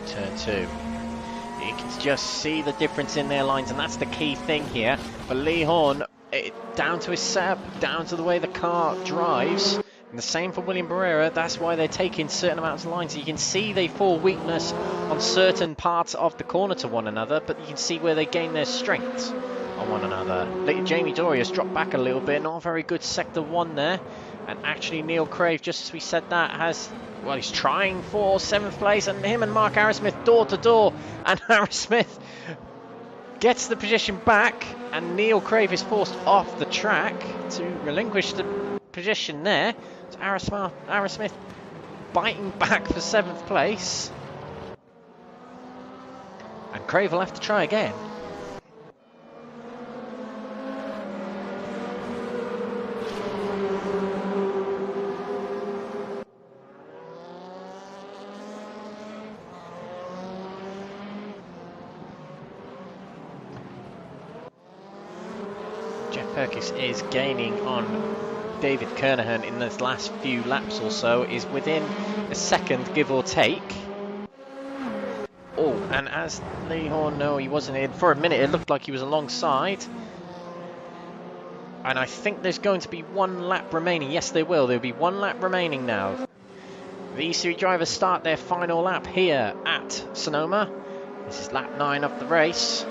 Turn 2. You can just see the difference in their lines, and that's the key thing here. For Lee Horn, down to his setup, down to the way the car drives, and the same for William Berera. That's why they're taking certain amounts of lines. You can see they fall weakness on certain parts of the corner to one another, but you can see where they gain their strengths on one another. Jamie Dory has dropped back a little bit, not a very good sector 1 there, and actually Neil Crave, just as we said that, has... Well, he's trying for 7th place, and him and Mark Arrowsmith door to door, and Arrowsmith gets the position back, and Neil Crave is forced off the track to relinquish the position there. So Arrowsmith biting back for 7th place, and Crave will have to try again. Fergus is gaining on David Kernahan in this last few laps or so, is within a second, give or take. Oh, and as Lee Horn, no, he wasn't in. For a minute, it looked like he was alongside. And I think there's going to be 1 lap remaining. Yes, there will. There'll be 1 lap remaining now. The E3 drivers start their final lap here at Sonoma. This is lap 9 of the race.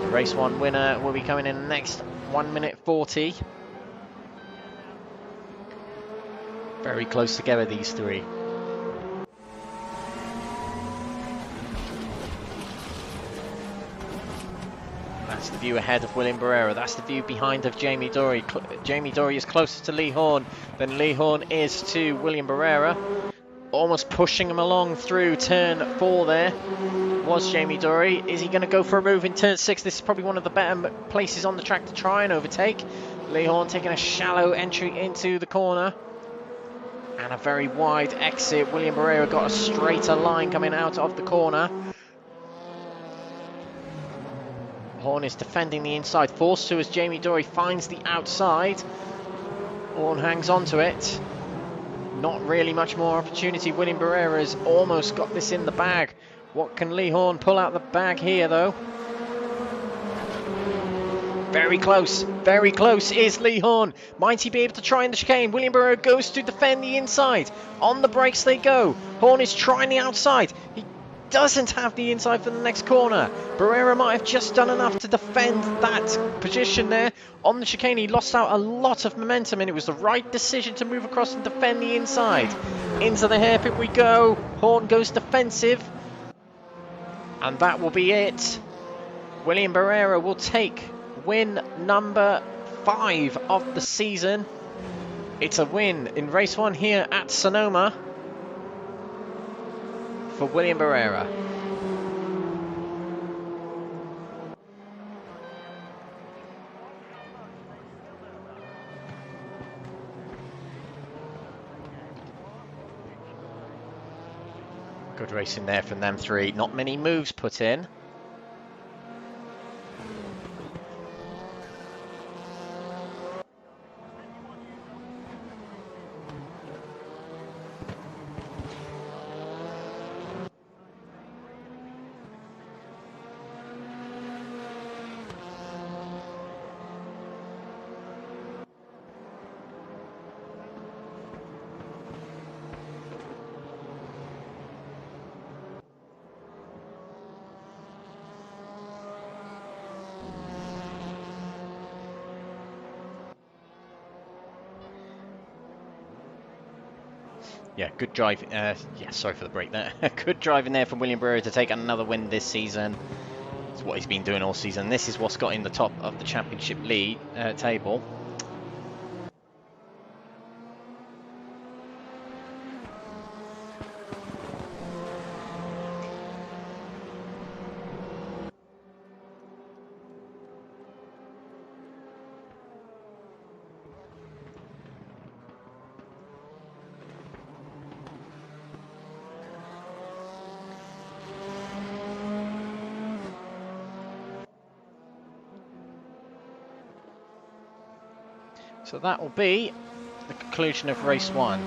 The race 1 winner will be coming in next 1 minute 40. Very close together, these three. That's the view ahead of William Berera. That's the view behind of Jamie Dory. Jamie Dory is closer to Lee Horn than Lee Horn is to William Berera. Almost pushing him along through turn 4 there was Jamie Dory. Is he going to go for a move in turn 6? This is probably one of the better places on the track to try and overtake. Lee Horn taking a shallow entry into the corner. And a very wide exit. William Berera got a straighter line coming out of the corner. Horn is defending the inside. Forced to as Jamie Dory finds the outside. Horn hangs on to it. Not really much more opportunity. William Berera has almost got this in the bag. What can Lee Horn pull out the bag here, though? Very close is Lee Horn. Might he be able to try in the chicane? William Berera goes to defend the inside. On the brakes they go. Horn is trying the outside. He doesn't have the inside for the next corner. Berera might have just done enough to defend that position there. On the chicane, he lost out a lot of momentum, and it was the right decision to move across and defend the inside. Into the hairpin we go. Horn goes defensive. And that will be it. William Berera will take win number 5 of the season. It's a win in race 1 here at Sonoma for William Berera. Good racing there from them three. Not many moves put in. Yeah, good drive. Yeah, sorry for the break there. Good driving there from William Berera to take another win this season. It's what he's been doing all season. This is what's got in the top of the championship lead table. So that will be the conclusion of race 1.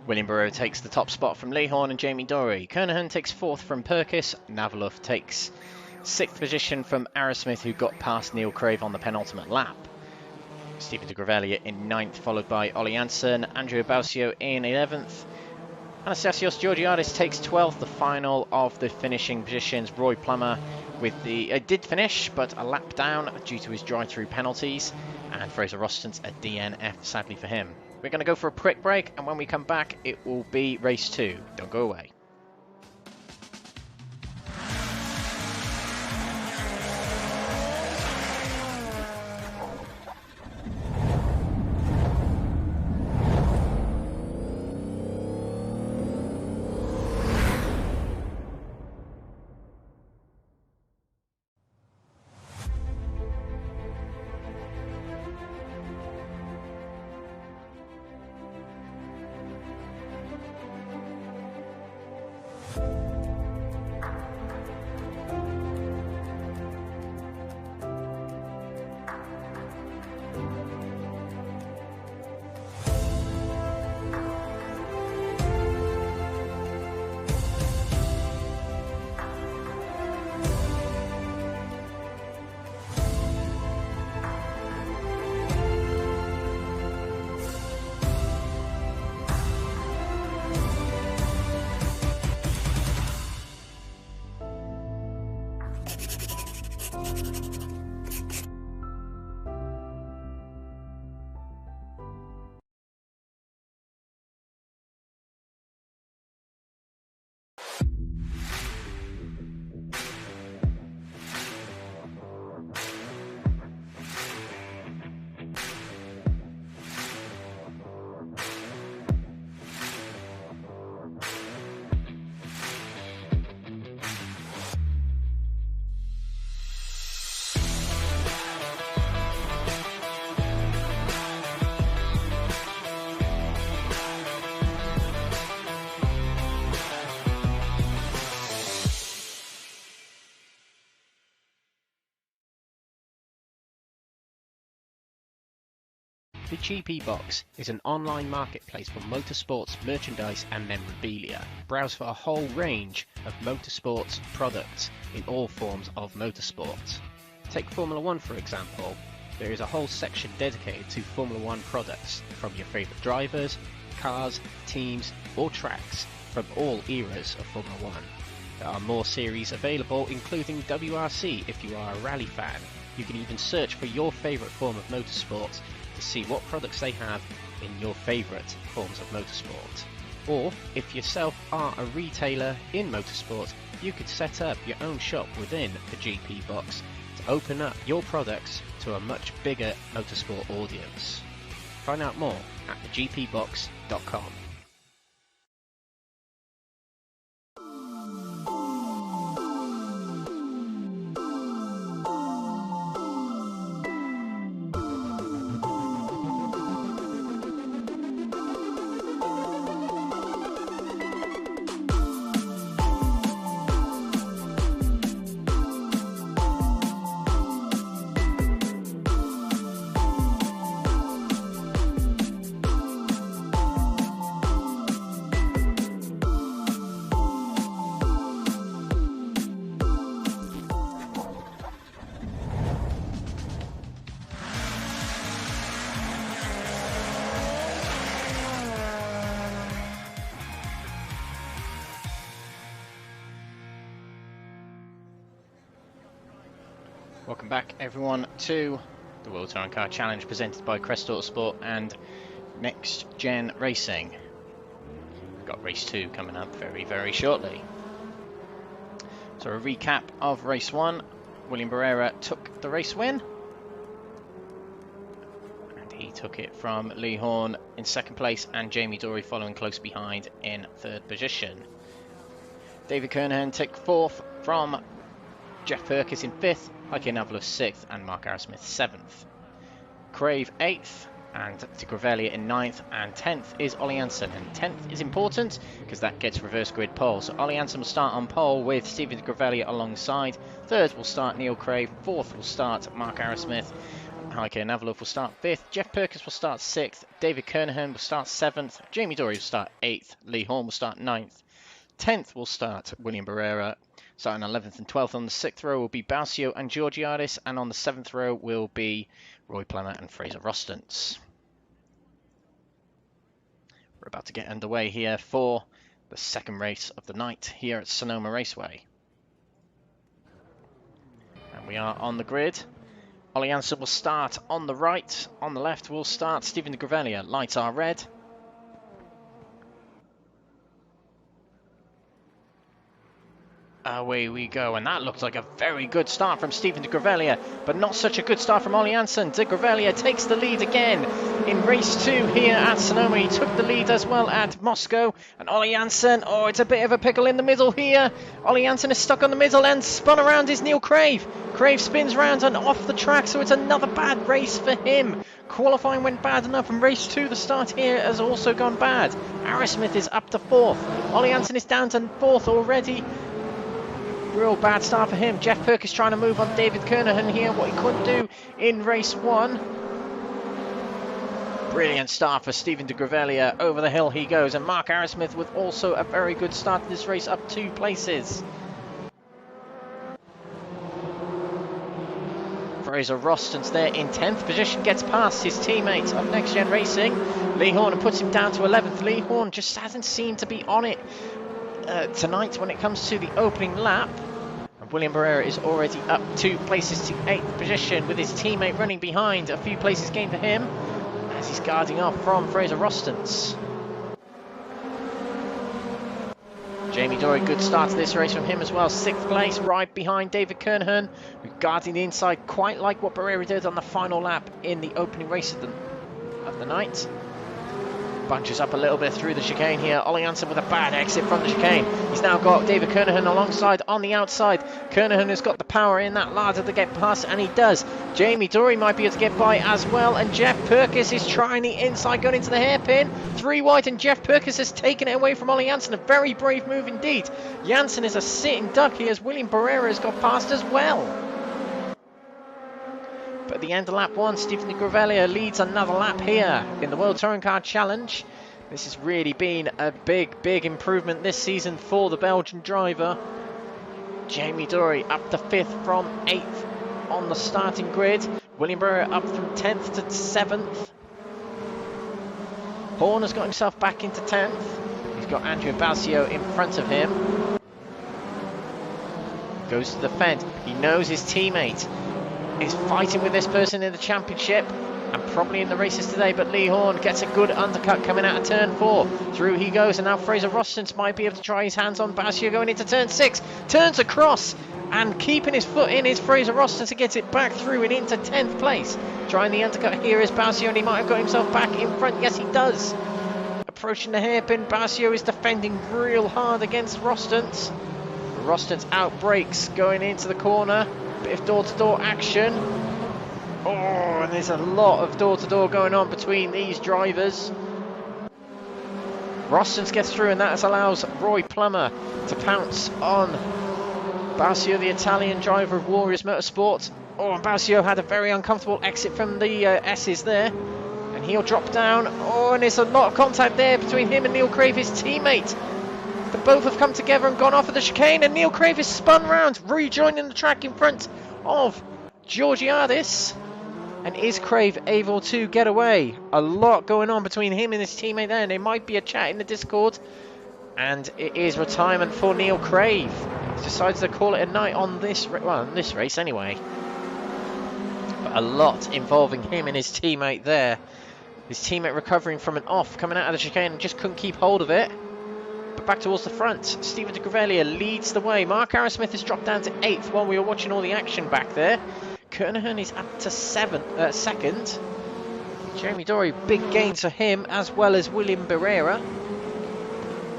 William Berera takes the top spot from Lehorn and Jamie Dory. Kernahan takes 4th from Perkis. Navalov takes 6th position from Arrowsmith, who got past Neil Crave on the penultimate lap. Stephen de Grevelier in 9th, followed by Ollie Janssen. Andrew Bausio in 11th. Anastasios Georgiadis takes 12th, the final of the finishing positions. Roy Plummer with the did finish, but a lap down due to his drive-through penalties. And Fraser Rostons a DNF, sadly for him. We're going to go for a quick break, and when we come back, it will be race 2. Don't go away. The GP Box is an online marketplace for motorsports, merchandise and memorabilia. Browse for a whole range of motorsports products in all forms of motorsport. Take Formula 1 for example. There is a whole section dedicated to Formula 1 products from your favourite drivers, cars, teams or tracks from all eras of Formula 1. There are more series available, including WRC if you are a rally fan. You can even search for your favourite form of motorsport to see what products they have in your favourite forms of motorsport. Or, if yourself are a retailer in motorsport, you could set up your own shop within the GP Box to open up your products to a much bigger motorsport audience. Find out more at thegpbox.com. Welcome back everyone to the World Touring Car Challenge presented by Crest Autosport and NXTGEN Racing. We've got race 2 coming up very shortly. So a recap of race 1. William Berera took the race win. And he took it from Lee Horn in 2nd place and Jamie Dory following close behind in 3rd position. David Kernahan took 4th from Jeff Perkis in 5th, Heike Navalov 6th and Mark Arrowsmith 7th. Crave 8th and de Grevelier in 9th, and 10th is Ollie Janssen, and 10th is important because that gets reverse grid pole. So Ollie Janssen will start on pole with Stephen de Grevelier alongside. 3rd will start Neil Crave, 4th will start Mark Arrowsmith, Heike Navalov will start 5th, Jeff Perkins will start 6th, David Kernahan will start 7th, Jamie Dory will start 8th, Lee Horn will start 9th, 10th will start William Berera, starting 11th and 12th. On the 6th row will be Balcio and Georgiadis, and on the 7th row will be Roy Plummer and Fraser Rostance. We're about to get underway here for the second race of the night here at Sonoma Raceway. And we are on the grid. Ollie Janssen will start on the right. On the left will start Stephen de Gravelia. Lights are red. Away we go, and that looks like a very good start from Stephen de Gravelia, but not such a good start from Ollie Janssen. De Gravelia takes the lead again in race 2 here at Sonoma. He took the lead as well at Moscow, and Ollie Janssen, oh, it's a bit of a pickle in the middle here. Ollie Janssen is stuck on the middle and spun around is Neil Crave. Crave spins round and off the track, so it's another bad race for him. Qualifying went bad enough, and race 2, the start here, has also gone bad. Arrowsmith is up to 4th. Ollie Janssen is down to 4th already. Real bad start for him. Jeff Perkins trying to move on David Kernahan here, what he couldn't do in race 1. Brilliant start for Stephen de Gravelia. Over the hill he goes, and Mark Arrowsmith with also a very good start to this race, up 2 places. Fraser Rostance there in 10th position, gets past his teammate of NXTGEN Racing, Lee Horn, and puts him down to 11th. Lee Horn just hasn't seemed to be on it tonight when it comes to the opening lap. And William Berera is already up 2 places to 8th position, with his teammate running behind. A few places gained for him as he's guarding off from Fraser Rostance. Jamie Dory, good start to this race from him as well. 6th place, right behind David Kernahan, who's guarding the inside quite like what Berera did on the final lap in the opening race of the night. Bunches up a little bit through the chicane here. Ollie Janssen with a bad exit from the chicane. He's now got David Kernahan alongside on the outside. Kernahan has got the power in that ladder to get past, and he does. Jamie Dory might be able to get by as well, and Jeff Perkins is trying the inside, going into the hairpin. 3 wide, and Jeff Perkins has taken it away from Ollie Janssen. A very brave move indeed. Janssen is a sitting duck here as William Berera has got past as well. But at the end of lap 1, Stephen de Gravelia leads another lap here in the World Touring Car Challenge. This has really been a big improvement this season for the Belgian driver. Jamie Dory up to 5th from 8th on the starting grid. William Berera up from 10th to 7th. Horn has got himself back into 10th. He's got Andrew Balcio in front of him. Goes to the fence. He knows his teammate is fighting with this person in the championship and probably in the races today, but Lee Horn gets a good undercut coming out of turn 4. Through he goes, and now Fraser Rostance might be able to try his hands on Balcio going into turn 6. Turns across, and keeping his foot in is Fraser Rostance, and gets it back through and into 10th place. Trying the undercut here is Balcio, and he might have got himself back in front. Yes, he does. Approaching the hairpin, Balcio is defending real hard against Rostance. Rostance outbreaks going into the corner. Bit of door-to-door action. Oh, and there's a lot of door-to-door going on between these drivers. Rostance gets through, and that allows Roy Plummer to pounce on Balcio, the Italian driver of Warriors Motorsport. Oh, and Balcio had a very uncomfortable exit from the S's there. And he'll drop down. Oh, and there's a lot of contact there between him and Neil Crave, his teammate. The both have come together and gone off of the chicane, and Neil Crave is spun round, rejoining the track in front of Georgiadis. And is Crave able to get away? A lot going on between him and his teammate there, and there might be a chat in the Discord. And it is retirement for Neil Crave. He decides to call it a night on this, on this race anyway. But a lot involving him and his teammate there. His teammate recovering from an off, coming out of the chicane, and just couldn't keep hold of it. But back towards the front, Stephen de Gravelia leads the way. Mark Arrowsmith has dropped down to 8th while we were watching all the action back there. Kernahan is up to 2nd. Jamie Dory, big gains for him, as well as William Berera.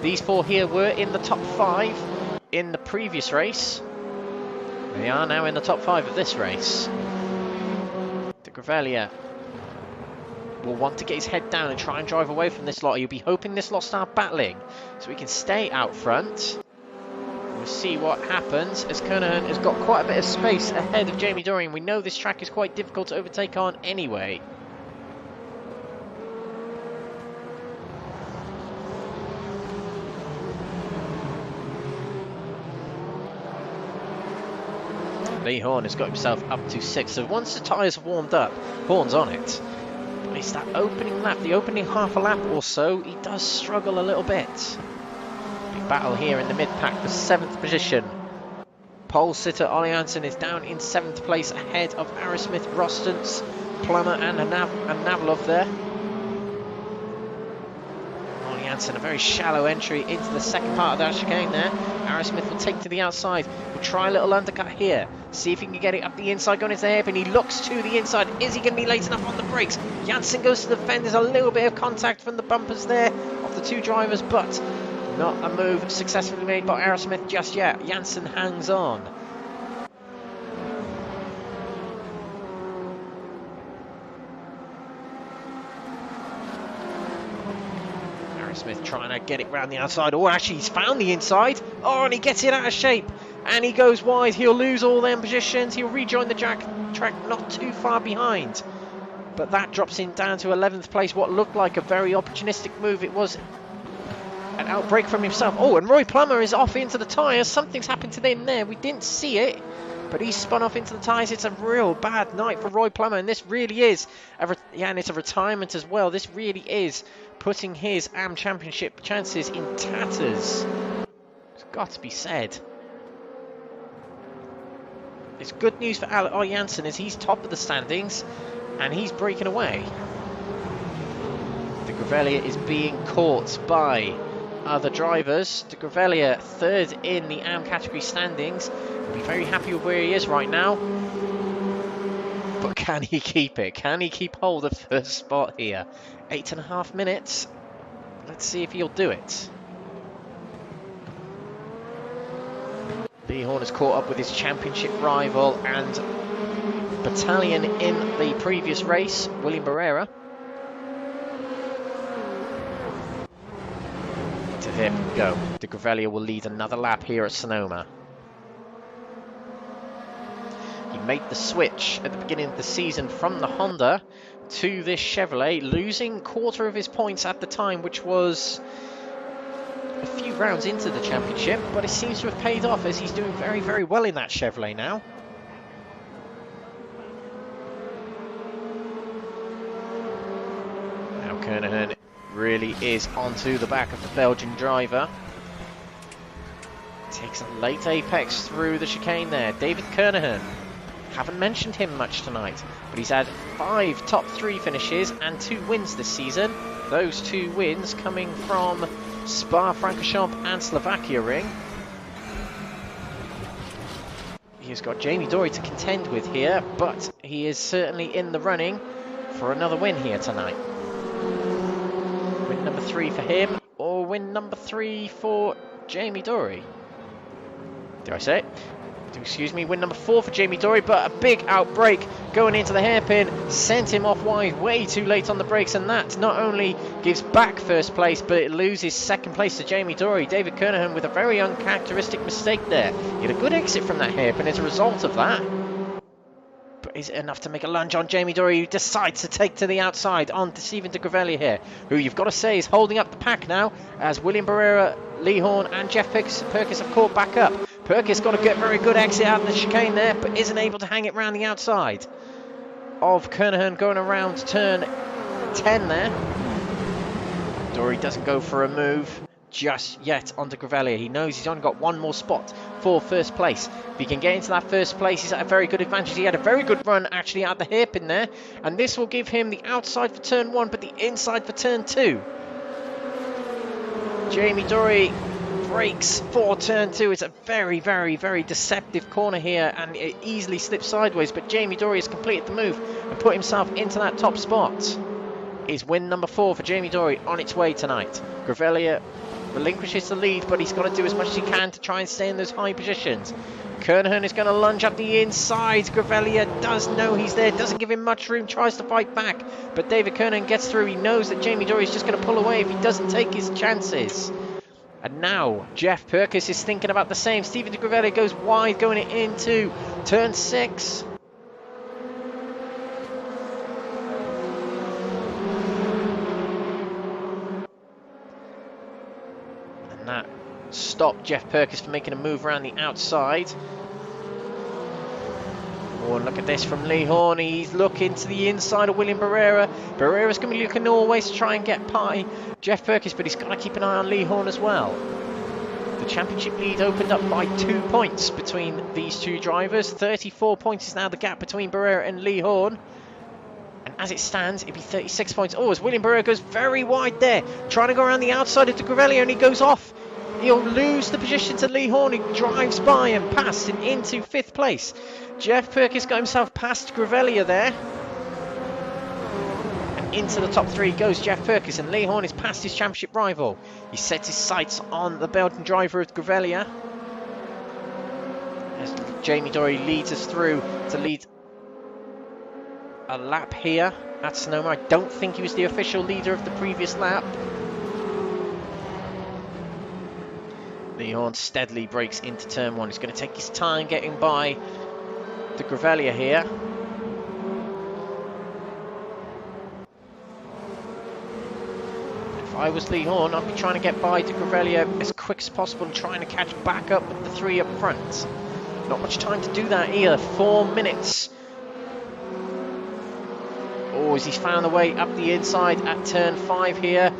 These 4 here were in the top 5 in the previous race. They are now in the top 5 of this race. De Gravelia will want to get his head down and try and drive away from this lot. He'll be hoping this lot start battling so he can stay out front. We'll to see what happens, as Kernahan has got quite a bit of space ahead of Jamie Dory, and we know this track is quite difficult to overtake on anyway. Lee Horn has got himself up to 6th, so once the tyres have warmed up, Horn's on it. But it's that opening lap, the opening half a lap or so, he does struggle a little bit. Big battle here in the mid-pack for 7th position. Pole sitter Ollie Hansen is down in 7th place ahead of Aerosmith, Rostance, Plummer and Navalov there. Ollie Hansen, a very shallow entry into the second part of that chicane there. Aerosmith will take to the outside. We'll try a little undercut here. See if he can get it up the inside, going into the hairpin. He looks to the inside. Is he going to be late enough on the brakes? Janssen goes to the fend. There's a little bit of contact from the bumpers there of the two drivers, but not a move successfully made by Aerosmith just yet. Janssen hangs on. Aerosmith trying to get it round the outside. Oh, actually, he's found the inside. Oh, and he gets it out of shape. And he goes wide. He'll lose all them positions. He'll rejoin the track not too far behind. But that drops him down to 11th place. What looked like a very opportunistic move. It was an outbreak from himself. Oh, and Roy Plummer is off into the tyres. Something's happened to him there. We didn't see it, but he's spun off into the tyres. It's a real bad night for Roy Plummer, and this really is, and it's a retirement as well. This really is putting his AM Championship chances in tatters. It's got to be said. It's good news for Ollie Hansen, as he's top of the standings, and he's breaking away. De Gravelia is being caught by other drivers. De Gravelia, 3rd in the AM category standings. He'll be very happy with where he is right now. But can he keep it? Can he keep hold of first spot here? 8.5 minutes. Let's see if he'll do it. Lee Horn has caught up with his championship rival and battalion in the previous race, William Berera. To him go. De Gravelia will lead another lap here at Sonoma. He made the switch at the beginning of the season from the Honda to this Chevrolet, losing 1/4 of his points at the time, which was a few rounds into the championship, but it seems to have paid off, as he's doing very, very well in that Chevrolet now. Now Kernahan really is onto the back of the Belgian driver. Takes a late apex through the chicane there. David Kernahan. Haven't mentioned him much tonight, but he's had 5 top 3 finishes and 2 wins this season. Those 2 wins coming from Spa-Francorchamps and Slovakia Ring. He's got Jamie Dory to contend with here, but he is certainly in the running for another win here tonight. Win number 3 for him, or win number 3 for Jamie Dory. Did I say it? Excuse me, win number 4 for Jamie Dory, but a big outbreak going into the hairpin sent him off wide way too late on the brakes, and that not only gives back first place, but it loses 2nd place to Jamie Dory. David Kernahan with a very uncharacteristic mistake there. He had a good exit from that hairpin as a result of that. But is it enough to make a lunge on Jamie Dory, who decides to take to the outside on Stephen De Gravelia here, who you've got to say is holding up the pack now, as William Berera, Lee Horn and Jeff Perkis have caught back up. Perkis got a very good exit out of the chicane there, but isn't able to hang it round the outside of Kernahan, going around turn 10 there. Dory doesn't go for a move just yet on De Gravelia. He knows he's only got 1 more spot for first place. If he can get into that first place, he's at a very good advantage. He had a very good run actually out the hairpin there, and this will give him the outside for turn 1, but the inside for turn 2. Jamie Dory brakes for turn 2. It's a very, very, very deceptive corner here, and it easily slips sideways, but Jamie Dory has completed the move and put himself into that top spot. Is win number 4 for Jamie Dory on its way tonight. Gravelia relinquishes the lead, but he's got to do as much as he can to try and stay in those high positions. Kernahan is going to lunge up the inside. Gravelia does know he's there, doesn't give him much room, tries to fight back, but David Kernahan gets through. He knows that Jamie Dory is just going to pull away if he doesn't take his chances. And now Jeff Fergus is thinking about the same. Stephen de Gravellia goes wide going into turn 6. And that stopped Jeff Fergus from making a move around the outside. Oh, and look at this from Lee Horn. He's looking to the inside of William Berera. Berera's going to be looking always to try and get by Jeff Fergus, but he's got to keep an eye on Lee Horn as well. The championship lead opened up by 2 points between these two drivers. 34 points is now the gap between Berera and Lee Horn. And as it stands, it'd be 36 points. Oh, as William Berera goes very wide there, trying to go around the outside of de Gravellia, and he goes off. He'll lose the position to Lee Horn, who drives by and past and into 5th place. Jeff Fergus got himself past Gravellia there. And into the top 3 goes Jeff Fergus, and Lee Horn is past his championship rival. He sets his sights on the Belgian driver of Gravellia. As Jamie Dory leads us through to lead a lap here at Sonoma. I don't think he was the official leader of the previous lap. Lee Horn steadily breaks into turn 1. He's going to take his time getting by de Gravellia here. If I was Lee Horn, I'd be trying to get by de Gravellia as quick as possible and trying to catch back up with the 3 up front. Not much time to do that either. 4 minutes. Oh, as he's found the way up the inside at turn 5 here.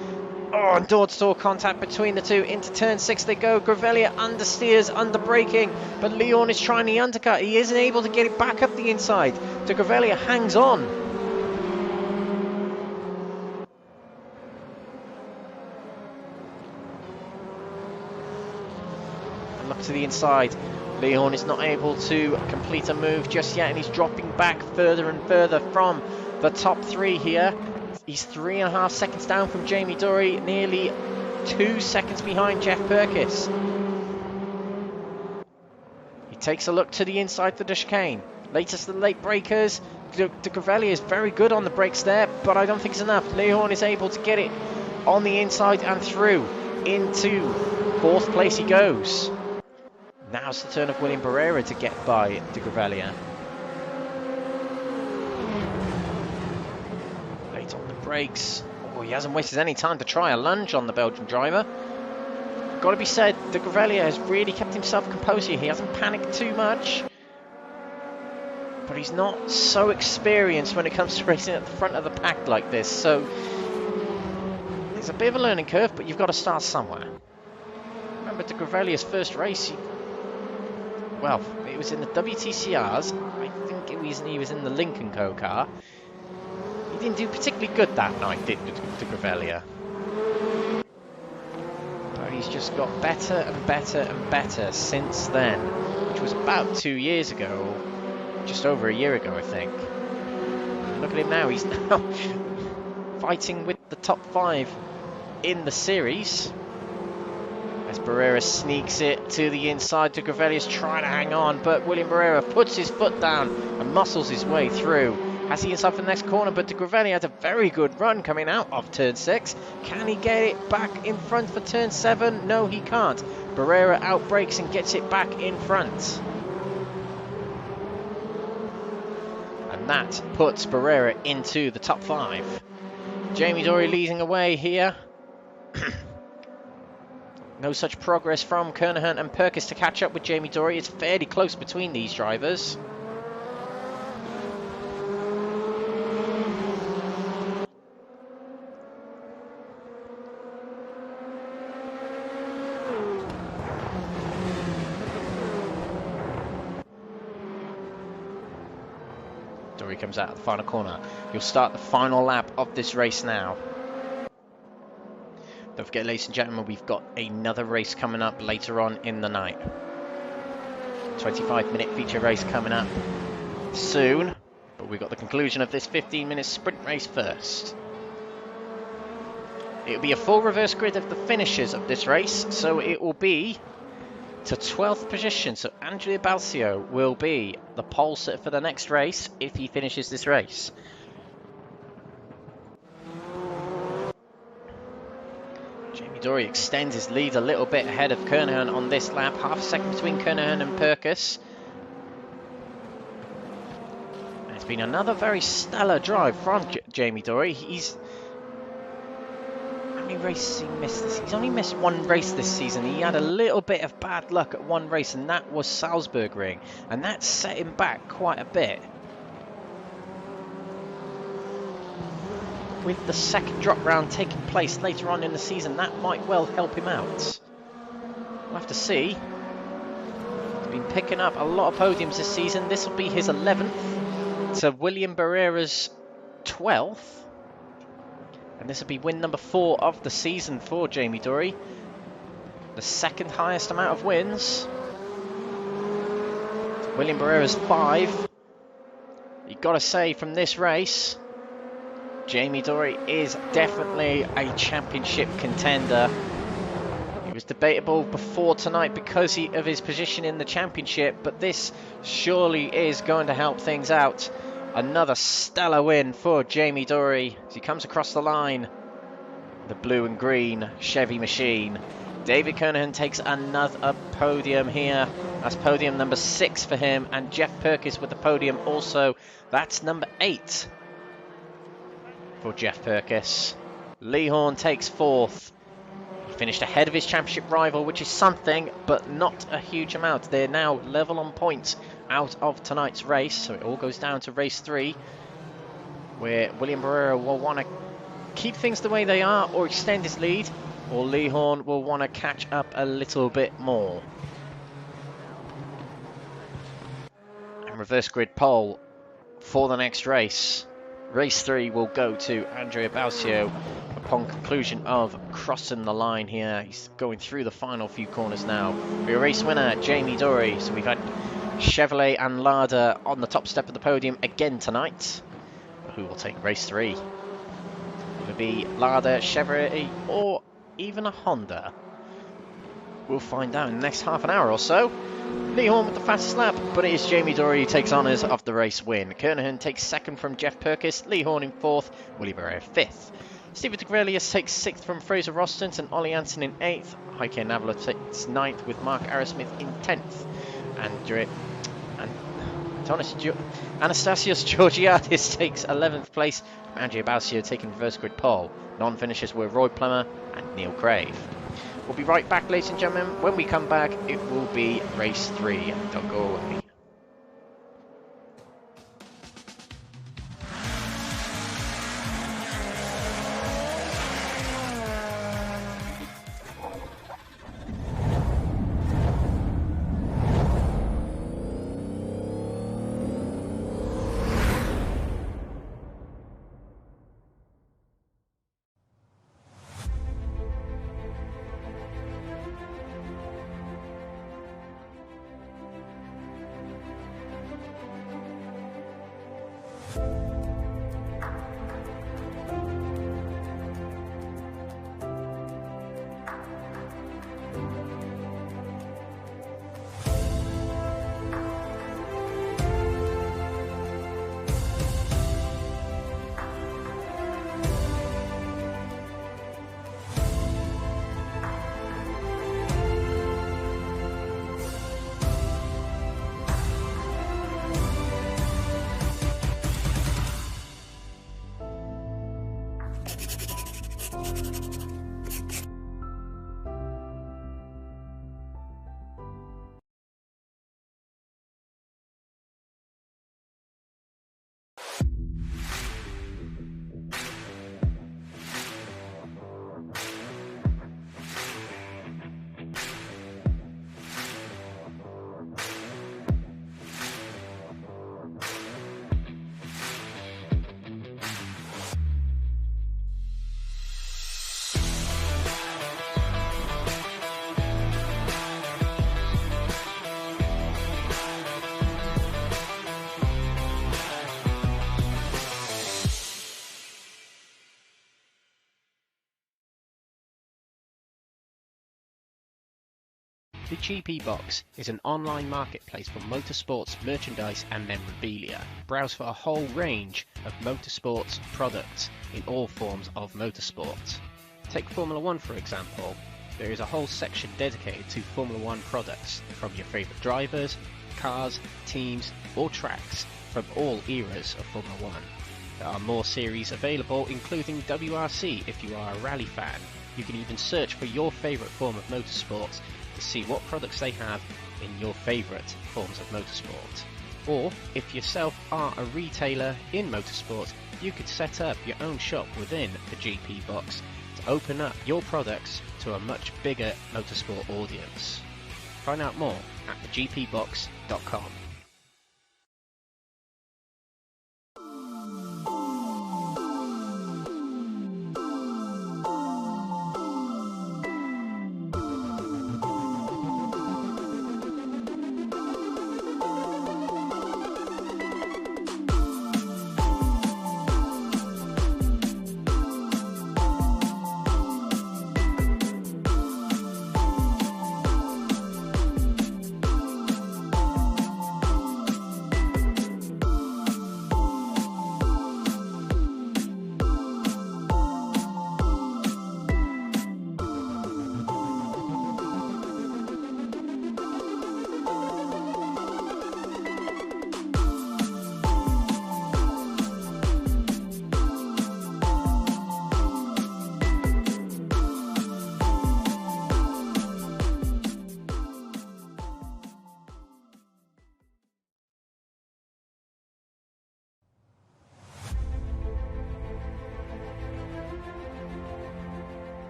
Oh, and door-to-door contact between the two. Into turn 6 they go. Gravellia understeers, under-braking, but Lee Horn is trying the undercut. He isn't able to get it back up the inside. De Gravellia hangs on. And look to the inside. Lee Horn is not able to complete a move just yet, and he's dropping back further and further from the top 3 here. He's 3.5 seconds down from Jamie Dory, nearly 2 seconds behind Jeff Fergus. He takes a look to the inside for the chicane. Latest of the late breakers. De Gravellia is very good on the brakes there, but I don't think it's enough. Lee Horn is able to get it on the inside and through. Into 4th place he goes. Now's the turn of William Berera to get by de Gravellia. Brakes. Oh, he hasn't wasted any time to try a lunge on the Belgian driver. Got to be said, de Gravellia has really kept himself composed here. He hasn't panicked too much, but he's not so experienced when it comes to racing at the front of the pack like this. So it's a bit of a learning curve, but you've got to start somewhere. Remember de Gravellia's first race? Well, it was in the WTCRs. I think he was in the Lincoln Co car. He didn't do particularly good that night, did de Gravellia? But he's just got better and better and better since then, which was about 2 years ago, just over a year ago, I think. Look at him now, he's now fighting with the top 5 in the series. As Berera sneaks it to the inside, de Gravellia's trying to hang on, but William Berera puts his foot down and muscles his way through. Has he inside for the next corner, but de Gravellia had a very good run coming out of turn 6. Can he get it back in front for turn 7? No, he can't. Berera outbrakes and gets it back in front. And that puts Berera into the top 5. Jamie Dory leading away here. No such progress from Kernahan and Fergus to catch up with Jamie Dory. It's fairly close between these drivers. Dory comes out of the final corner. You'll start the final lap of this race now. Don't forget, ladies and gentlemen, we've got another race coming up later on in the night. 25-minute feature race coming up soon, but we've got the conclusion of this 15-minute sprint race first. It'll be a full reverse grid of the finishers of this race, so it will be to 12th position. So Andrea Balcio will be the pole sitter for the next race if he finishes this race. Jamie Dory extends his lead a little bit ahead of Kernahan on this lap. Half a second between Kernahan and Fergus. And it's been another very stellar drive from Jamie Dory. How many races he missed this? He's only missed one race this season. He had a little bit of bad luck at one race, and that was Salzburg Ring, and that set him back quite a bit. With the second drop round taking place later on in the season, that might well help him out. We'll have to see. He's been picking up a lot of podiums this season. This will be his 11th to William Berera's 12th. And this will be win number 4 of the season for Jamie Dory. The second highest amount of wins. William Berera's 5. You've got to say from this race, Jamie Dory is definitely a championship contender. He was debatable before tonight because of his position in the championship, but this surely is going to help things out. Another stellar win for Jamie Dory as he comes across the line. The blue and green Chevy machine. David Kernahan takes another podium here. That's podium number 6 for him, and Jeff Perkis with the podium also. That's number 8. For Jeff Perkis. Lee Horn takes 4th. He finished ahead of his championship rival, which is something, but not a huge amount. They're now level on points out of tonight's race, so it all goes down to race 3, where William Berera will want to keep things the way they are or extend his lead, or Lee Horn will want to catch up a little bit more. And reverse grid pole for the next race. Race 3 will go to Andrea Balcio upon conclusion of crossing the line here. He's going through the final few corners now. Your race winner, Jamie Dory. So we've had Chevrolet and Lada on the top step of the podium again tonight. Who will take race 3? Will it be Lada, Chevrolet, or even a Honda? We'll find out in the next half an hour or so. Lee Horn with the fastest lap, but it is Jamie Dory who takes honours of the race win. Kernahan takes 2nd from Jeff Perkis, Lee Horn in 4th, William Berera 5th. Stephen de Grelius takes 6th from Fraser Rostons and Ollie Hansen in 8th. Heike Navla takes 9th with Mark Arrowsmith in 10th. Anastasios Georgiadis takes 11th place. Andrea Balcio taking reverse grid pole. Non-finishers were Roy Plummer and Neil Crave. We'll be right back, ladies and gentlemen. When we come back, it will be race 3. Don't go away. The GP Box is an online marketplace for motorsports merchandise and memorabilia. Browse for a whole range of motorsports products in all forms of motorsport. Take Formula 1 for example. There is a whole section dedicated to Formula 1 products from your favourite drivers, cars, teams or tracks from all eras of Formula 1. There are more series available, including WRC if you are a rally fan. You can even search for your favourite form of motorsport to see what products they have in your favourite forms of motorsport. Or, if yourself are a retailer in motorsport, you could set up your own shop within the GP box to open up your products to a much bigger motorsport audience. Find out more at thegpbox.com.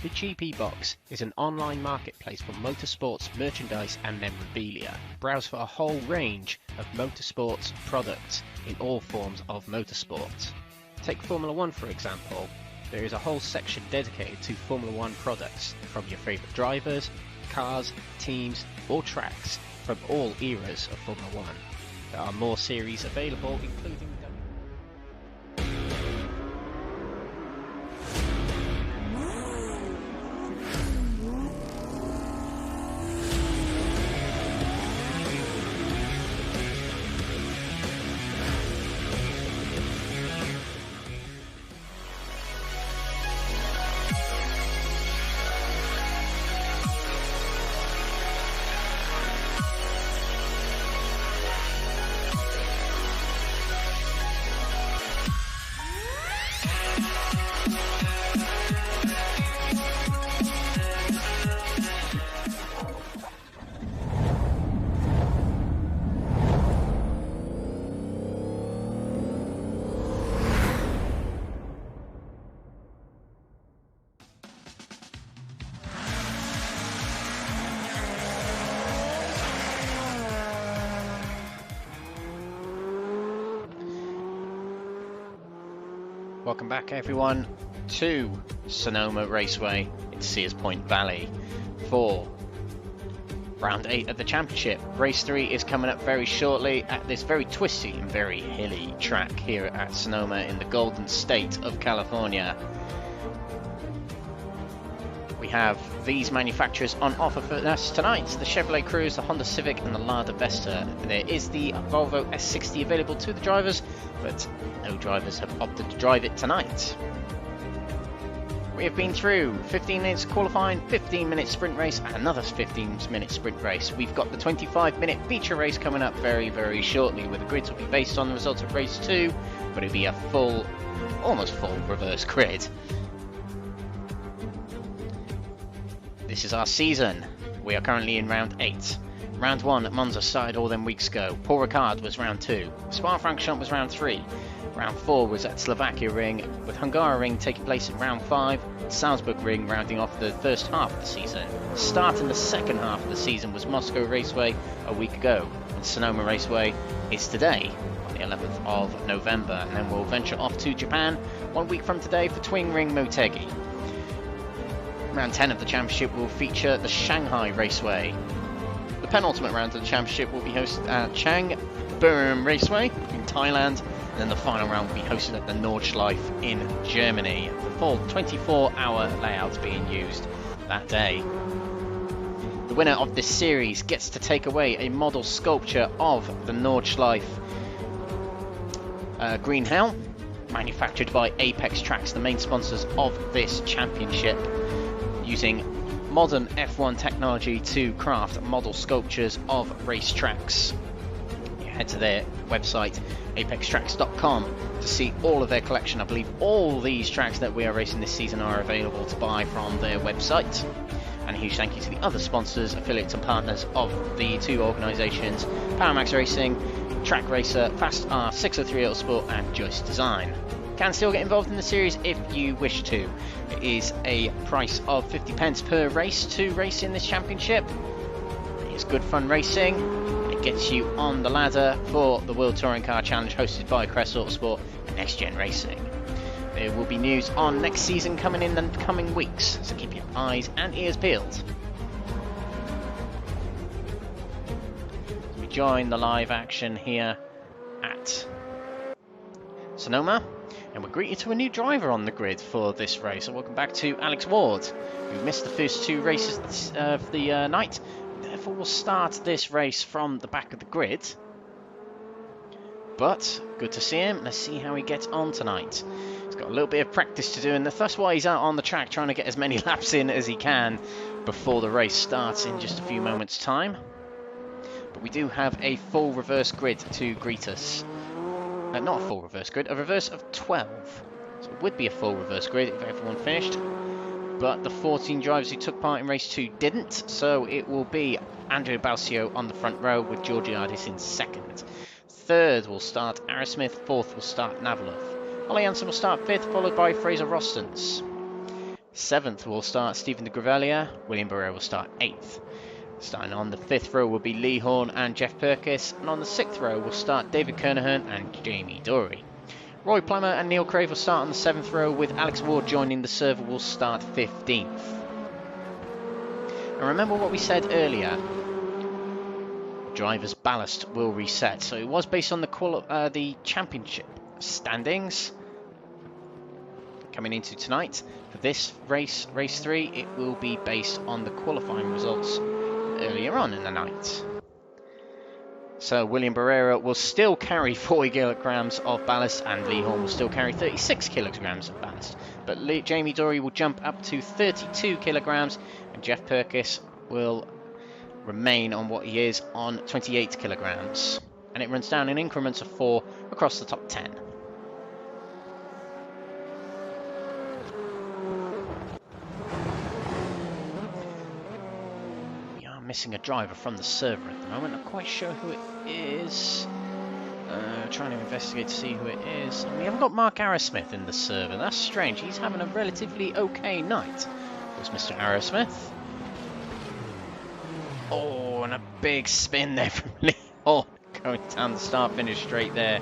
The GP Box is an online marketplace for motorsports merchandise and memorabilia. Browse for a whole range of motorsports products in all forms of motorsport. Take Formula 1 for example. There is a whole section dedicated to Formula 1 products from your favourite drivers, cars, teams or tracks from all eras of Formula 1. There are more series available, including Welcome back everyone to Sonoma Raceway in Sears Point Valley for round 8 of the championship. Race 3 is coming up very shortly at this very twisty and very hilly track here at Sonoma in the Golden State of California. We have these manufacturers on offer for us tonight: the Chevrolet Cruze, the Honda Civic and the Lada Vesta. There is the Volvo S60 available to the drivers, but no drivers have opted to drive it tonight. We have been through 15 minutes qualifying, 15-minute sprint race and another 15-minute sprint race. We've got the 25-minute feature race coming up very, very shortly, where the grids will be based on the results of race 2, but it'll be a full, almost full reverse grid. This is our season. We are currently in round 8. Round 1 at Monza started all them weeks ago. Paul Ricard was round 2. Spa-Francorchamps was round 3. Round 4 was at Slovakia Ring, with Hungaroring taking place in round 5, Salzburg Ring rounding off the first half of the season. Starting the second half of the season was Moscow Raceway a week ago, and Sonoma Raceway is today, on the 11th of November, and then we'll venture off to Japan 1 week from today for Twing Ring Motegi. Round 10 of the championship will feature the Shanghai Raceway. The penultimate round of the championship will be hosted at Changburn Raceway in Thailand, and then the final round will be hosted at the Nordschleife in Germany. The full 24-hour layout being used that day. The winner of this series gets to take away a model sculpture of the Nordschleife Green Hell, manufactured by Apex Tracks, the main sponsors of this championship, using modern F1 technology to craft model sculptures of racetracks. You head to their website, apextracks.com, to see all of their collection. I believe all these tracks that we are racing this season are available to buy from their website. And a huge thank you to the other sponsors, affiliates and partners of the two organisations: Powermax Racing, Track Racer, Fast R, 603 Autosport and Joyce Design. Can still get involved in the series if you wish to. It is a price of 50p per race to race in this championship. It's good fun racing. It gets you on the ladder for the World Touring Car Challenge hosted by Crest Autosport and NXTGEN Racing. There will be news on next season coming in the coming weeks, so keep your eyes and ears peeled. We join the live action here at Sonoma, and we'll greet you to a new driver on the grid for this race. So welcome back to Alex Ward, who missed the first 2 races of the night. Therefore, we'll start this race from the back of the grid. But good to see him. Let's see how he gets on tonight. He's got a little bit of practice to do, and that's why he's out on the track trying to get as many laps in as he can before the race starts in just a few moments' time. But we do have a full reverse grid to greet us. Not a full reverse grid, a reverse of 12. So it would be a full reverse grid if everyone finished. But the 14 drivers who took part in race 2 didn't, so it will be Andrea Balcio on the front row with Georgiadis in second. Third will start Aerosmith, fourth will start Navalov. Ollie Hansen will start fifth, followed by Fraser Rostons. Seventh will start Stephen de Gravelia, William Berera will start eighth. Starting on the 5th row will be Lee Horn and Jeff Perkis, and on the 6th row will start David Kernahan and Jamie Dory. Roy Plummer and Neil Crave will start on the 7th row, with Alex Ward joining the server will start 15th. And remember what we said earlier, driver's ballast will reset. So it was based on the championship standings coming into tonight. For this race, race 3, it will be based on the qualifying results earlier on in the night. So William Berera will still carry 40 kilograms of ballast, and Lee Horn will still carry 36 kilograms of ballast. But Jamie Dory will jump up to 32 kilograms, and Jeff Perkis will remain on what he is on 28 kilograms. And it runs down in increments of 4 across the top 10. Missing a driver from the server at the moment. Not quite sure who it is. Trying to investigate to see who it is. And we haven't got Mark Aerosmith in the server. That's strange. He's having a relatively okay night. There's Mr. Aerosmith. Oh, and a big spin there from Lee Horn, going down the start-finish straight there.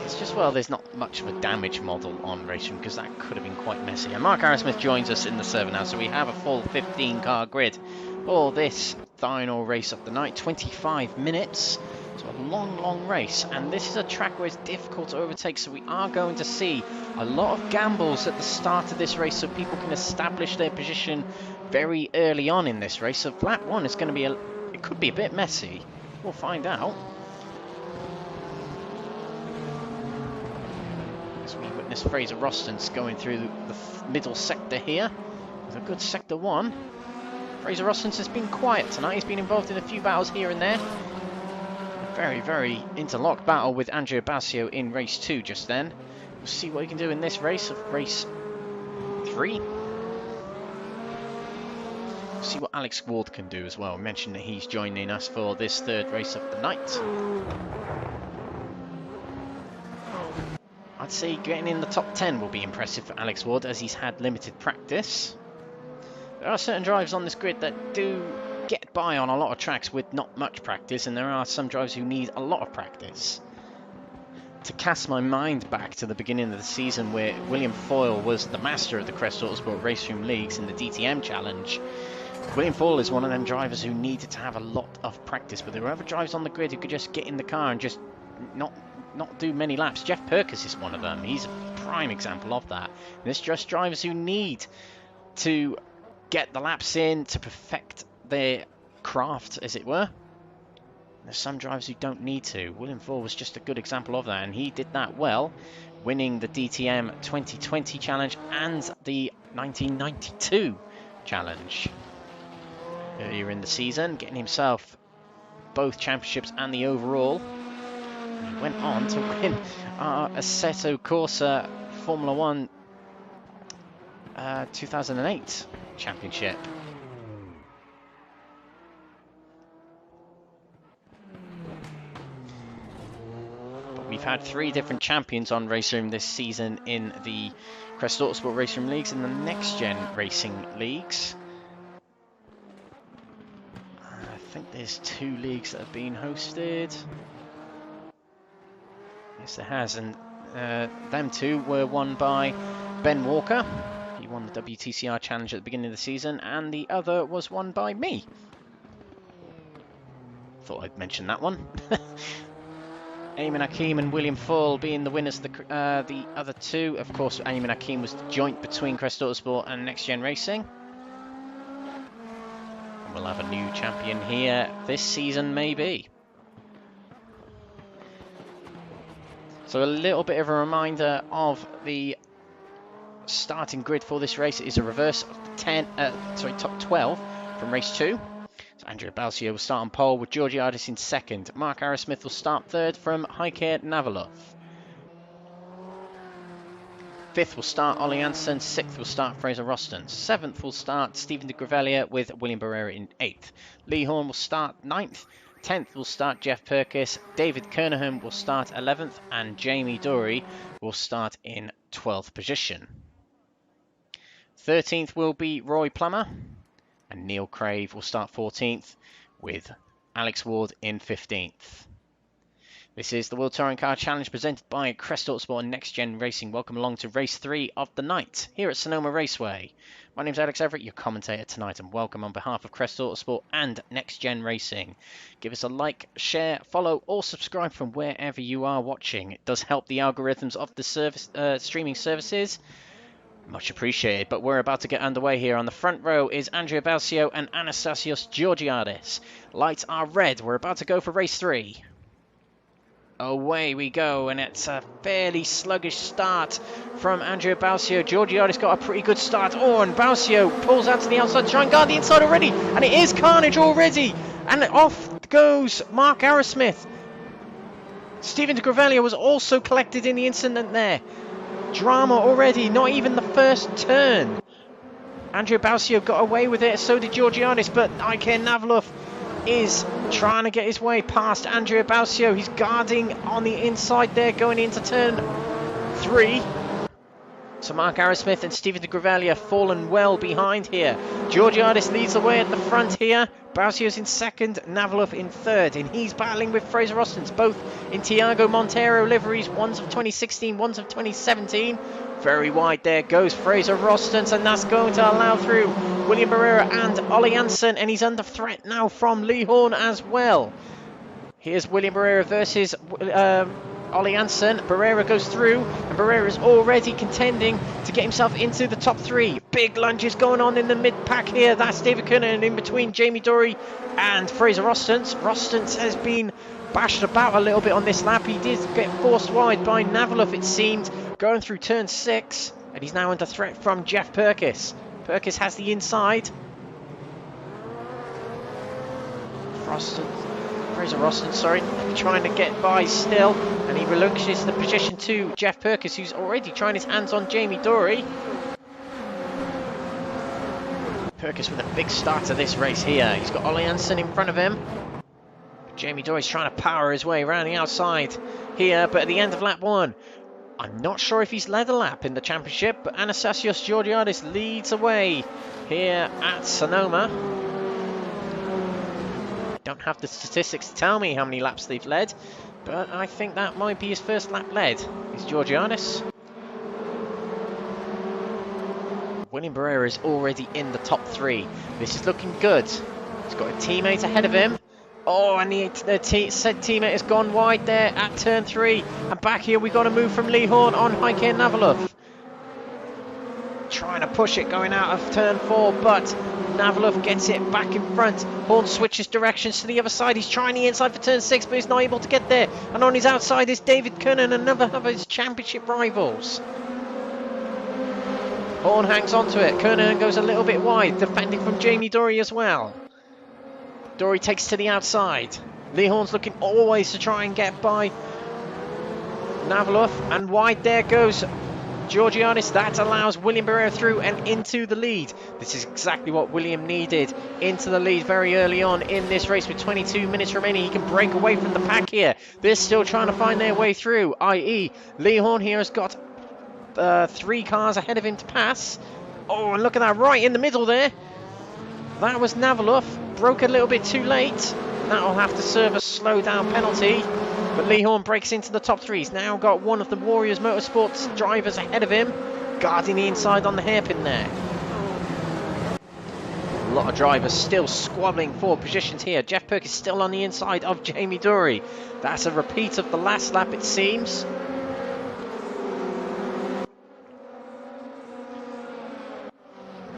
It's just, well, there's not much of a damage model on RaceRoom because that could have been quite messy. And Mark Aerosmith joins us in the server now, so we have a full 15-car grid for this final race of the night. 25 minutes, So a long race, and this is a track where it's difficult to overtake, so we are going to see a lot of gambles at the start of this race so people can establish their position very early on in this race. So lap 1 is going to be it could be a bit messy. We'll find out. As we witness Fraser Rostons going through the middle sector here with a good sector 1. Fraser Rostons has been quiet tonight. He's been involved in a few battles here and there. Very interlocked battle with Andrea Basio in race 2 just then. We'll see what he can do in this race of race 3. We'll see what Alex Ward can do as well. I mentioned that he's joining us for this 3rd race of the night. I'd say getting in the top 10 will be impressive for Alex Ward as he's had limited practice. There are certain drivers on this grid that do get by on a lot of tracks with not much practice, and there are some drivers who need a lot of practice. To cast my mind back to the beginning of the season where William Foyle was the master of the Crest Autosport RaceRoom Leagues in the DTM Challenge, William Foyle is one of them drivers who needed to have a lot of practice, but there were other drivers on the grid who could just get in the car and just not do many laps. Jeff Perkins is one of them. He's a prime example of that. And it's just drivers who need to get the laps in to perfect their craft, as it were. There's some drivers who don't need to. William Foyle was just a good example of that, and he did that well, winning the DTM 2020 Challenge and the 1992 Challenge earlier in the season, getting himself both championships and the overall. And he went on to win our Assetto Corsa Formula 1 2008 championship. We've had 3 different champions on RaceRoom this season in the Crest Autosport RaceRoom Leagues and the NXTGEN Racing Leagues. I think there's 2 leagues that have been hosted. Yes, there has, and them 2 were won by Ben Walker. He won the WTCR Challenge at the beginning of the season, and the other was won by me. Thought I'd mention that one. Eamon Hakeem and William Foyle being the winners of the other 2. Of course, Eamon Hakeem was joint between Crest Autosport and NXTGEN Racing. And we'll have a new champion here this season, maybe. So a little bit of a reminder of the starting grid for this race. It is a reverse of the top 12 from race 2. So Andrea Balcio will start on pole with Georgiadis in 2nd. Mark Arrowsmith will start 3rd from Heike Navalov. 5th will start Ollie Anderson. 6th will start Fraser Rostons. 7th will start Stephen de Grevelier with William Berera in 8th. Lee Horn will start 9th. 10th will start Jeff Perkis. David Kernahan will start 11th. And Jamie Dory will start in 12th position. 13th will be Roy Plummer. And Neil Crave will start 14th with Alex Ward in 15th. This is the World Touring Car Challenge presented by Crest Autosport and NXTGEN Racing. Welcome along to race 3 of the night here at Sonoma Raceway. My name's Alex Everitt, your commentator tonight, and welcome on behalf of Crest Autosport and NXTGEN Racing. Give us a like, share, follow or subscribe from wherever you are watching. It does help the algorithms of the streaming services. Much appreciated, but we're about to get underway here. On the front row is Andrea Balcio and Anastasios Georgiadis. Lights are red. We're about to go for race 3. Away we go, and it's a fairly sluggish start from Andrea Balcio. Georgiadis got a pretty good start. Oh, and Balcio pulls out to the outside to try and guard the inside already, and it is carnage already. And off goes Mark Arrowsmith. Stephen de Grevelier was also collected in the incident there. Drama already, not even the first turn. Andrea Balcio got away with it, so did Georgiadis, but Heike Navalov is trying to get his way past Andrea Balcio. He's guarding on the inside there going into turn 3. So Mark Arrowsmith and Stephen de Grevelier fallen well behind here. Georgiadis leads the way at the front here. Balcio's in 2nd, Navalov in 3rd, and he's battling with Fraser Rostons, both in Tiago Montero liveries, one's of 2016, one's of 2017. Very wide there goes Fraser Rostons, and that's going to allow through William Berera and Ollie Anderson, and he's under threat now from Lee Horn as well. Here's William Berera versus Ollie Hansen. Berera goes through, and Berera is already contending to get himself into the top 3. Big lunges going on in the mid-pack here. That's David Kernahan in between Jamie Dory and Fraser Rostance. Rostance has been bashed about a little bit on this lap. He did get forced wide by Navalov, it seemed, going through turn 6, and he's now under threat from Jeff Perkis. Perkis has the inside. Fraser Rostance, sorry, trying to get by still, and he relinquishes the position to Jeff Perkis, who's already trying his hands on Jamie Dory. Perkis with a big start to this race here. He's got Ollie Hansen in front of him. Jamie Dory's trying to power his way around the outside here, but at the end of lap 1, I'm not sure if he's led a lap in the championship, but Anastasios Georgiadis leads away here at Sonoma. Don't have the statistics to tell me how many laps they've led, but I think that might be his first lap led. Is Georgiadis. William Berera is already in the top 3. This is looking good. He's got a teammate ahead of him. Oh, and said teammate has gone wide there at turn 3. And back here we got a move from Lee Horn on Heike Navalov. Trying to push it going out of turn 4, but Navalov gets it back in front. Horn switches directions to the other side. He's trying the inside for turn 6, but he's not able to get there. And on his outside is David Kernahan, another of his championship rivals. Horn hangs onto it. Kernahan goes a little bit wide, defending from Jamie Dory as well. Dory takes to the outside. Lee Horn's looking always to try and get by Navalov, and wide there goes Georgiadis. That allows William Berera through and into the lead. This is exactly what William needed, into the lead very early on in this race with 22 minutes remaining. He can break away from the pack here. They're still trying to find their way through, i.e. Lee Horn here has got 3 cars ahead of him to pass. Oh, and look at that, right in the middle there. That was Navalov. Broke a little bit too late. That'll have to serve a slow down penalty. But Lee Horn breaks into the top 3. He's now got one of the Warriors Motorsports drivers ahead of him, guarding the inside on the hairpin there. A lot of drivers still squabbling for positions here. Jeff Perkis still on the inside of Jamie Dory. That's a repeat of the last lap, it seems.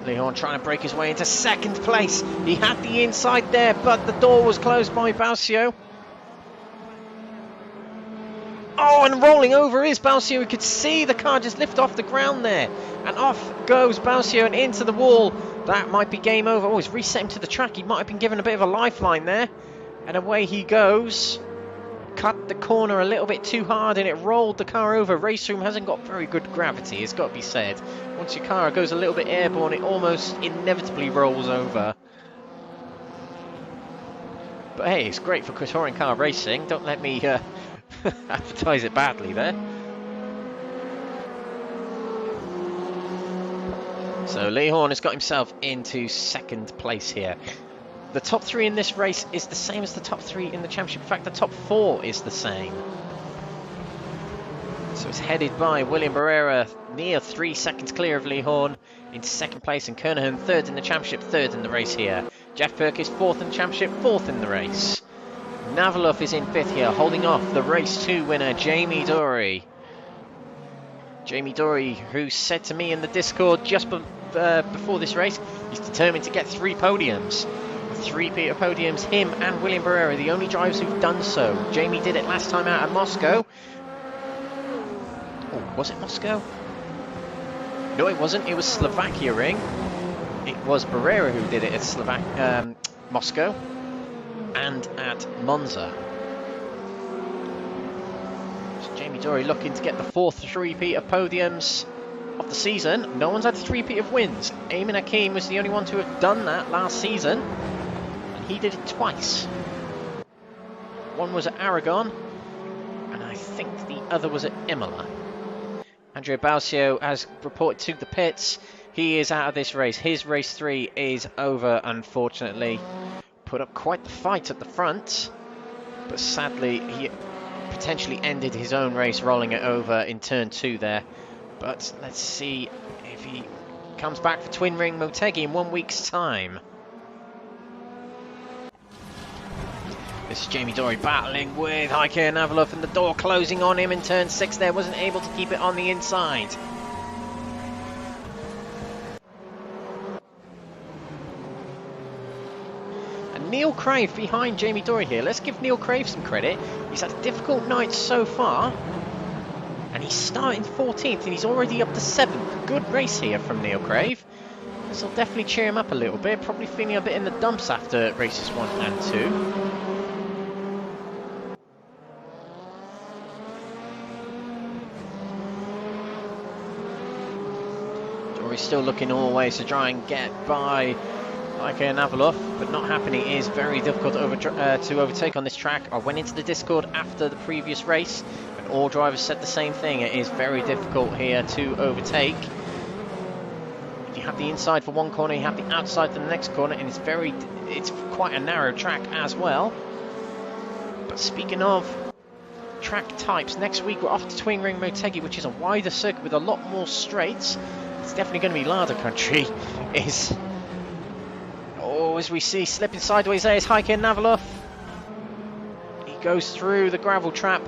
Lee Horn trying to break his way into second place. He had the inside there, but the door was closed by Balcio. Oh, and rolling over is Balcio. We could see the car just lift off the ground there. And off goes Balcio and into the wall. That might be game over. Oh, he's reset him to the track. He might have been given a bit of a lifeline there. And away he goes. Cut the corner a little bit too hard and it rolled the car over. RaceRoom hasn't got very good gravity, it's got to be said. Once your car goes a little bit airborne, it almost inevitably rolls over. But hey, it's great for touring car racing. Don't let me advertise it badly there. So Lee Horn has got himself into second place here. The top 3 in this race is the same as the top 3 in the championship. In fact, the top 4 is the same. So it's headed by William Berera, near 3 seconds clear of Lee Horn, into second place, and Kernahan 3rd in the championship, 3rd in the race here. Jeff Perkis 4th in the championship, 4th in the race. Navalov is in 5th here, holding off the race 2 winner, Jamie Dory. Jamie Dory, who said to me in the Discord just before this race, he's determined to get 3 podiums. 3-peat of podiums, him and William Berera, the only drivers who've done so. Jamie did it last time out at Moscow. Oh, was it Moscow? No, it wasn't. It was Slovakia Ring. It was Berera who did it at Moscow and at Monza. So Jamie Dory looking to get the 4th 3-peat of podiums of the season. No one's had 3-peat of wins. Eamon Hakim was the only one to have done that last season. He did it twice. One was at Aragon, and I think the other was at Imola. Andrea Balcio has reported to the pits. He is out of this race. His race 3 is over, unfortunately. Put up quite the fight at the front, but sadly he potentially ended his own race rolling it over in turn 2 there. But let's see if he comes back for Twin Ring Motegi in 1 week's time. This is Jamie Dory battling with Kernahan, and the door closing on him in turn 6 there. Wasn't able to keep it on the inside. And Neil Crave behind Jamie Dory here. Let's give Neil Crave some credit. He's had a difficult night so far. And he's starting 14th and he's already up to 7th. Good race here from Neil Crave. This will definitely cheer him up a little bit. Probably feeling a bit in the dumps after races 1 and 2. Dory's still looking always to try and get by Kernahan, but not happening. It is very difficult to overtake on this track. I went into the Discord after the previous race and all drivers said the same thing. It is very difficult here to overtake. If you have the inside for one corner, you have the outside for the next corner, and it's quite a narrow track as well. But speaking of track types, next week we're off to Twing Ring Motegi, which is a wider circuit with a lot more straights. It's definitely going to be Larder country. As we see slipping sideways there is Kernahan. He goes through the gravel trap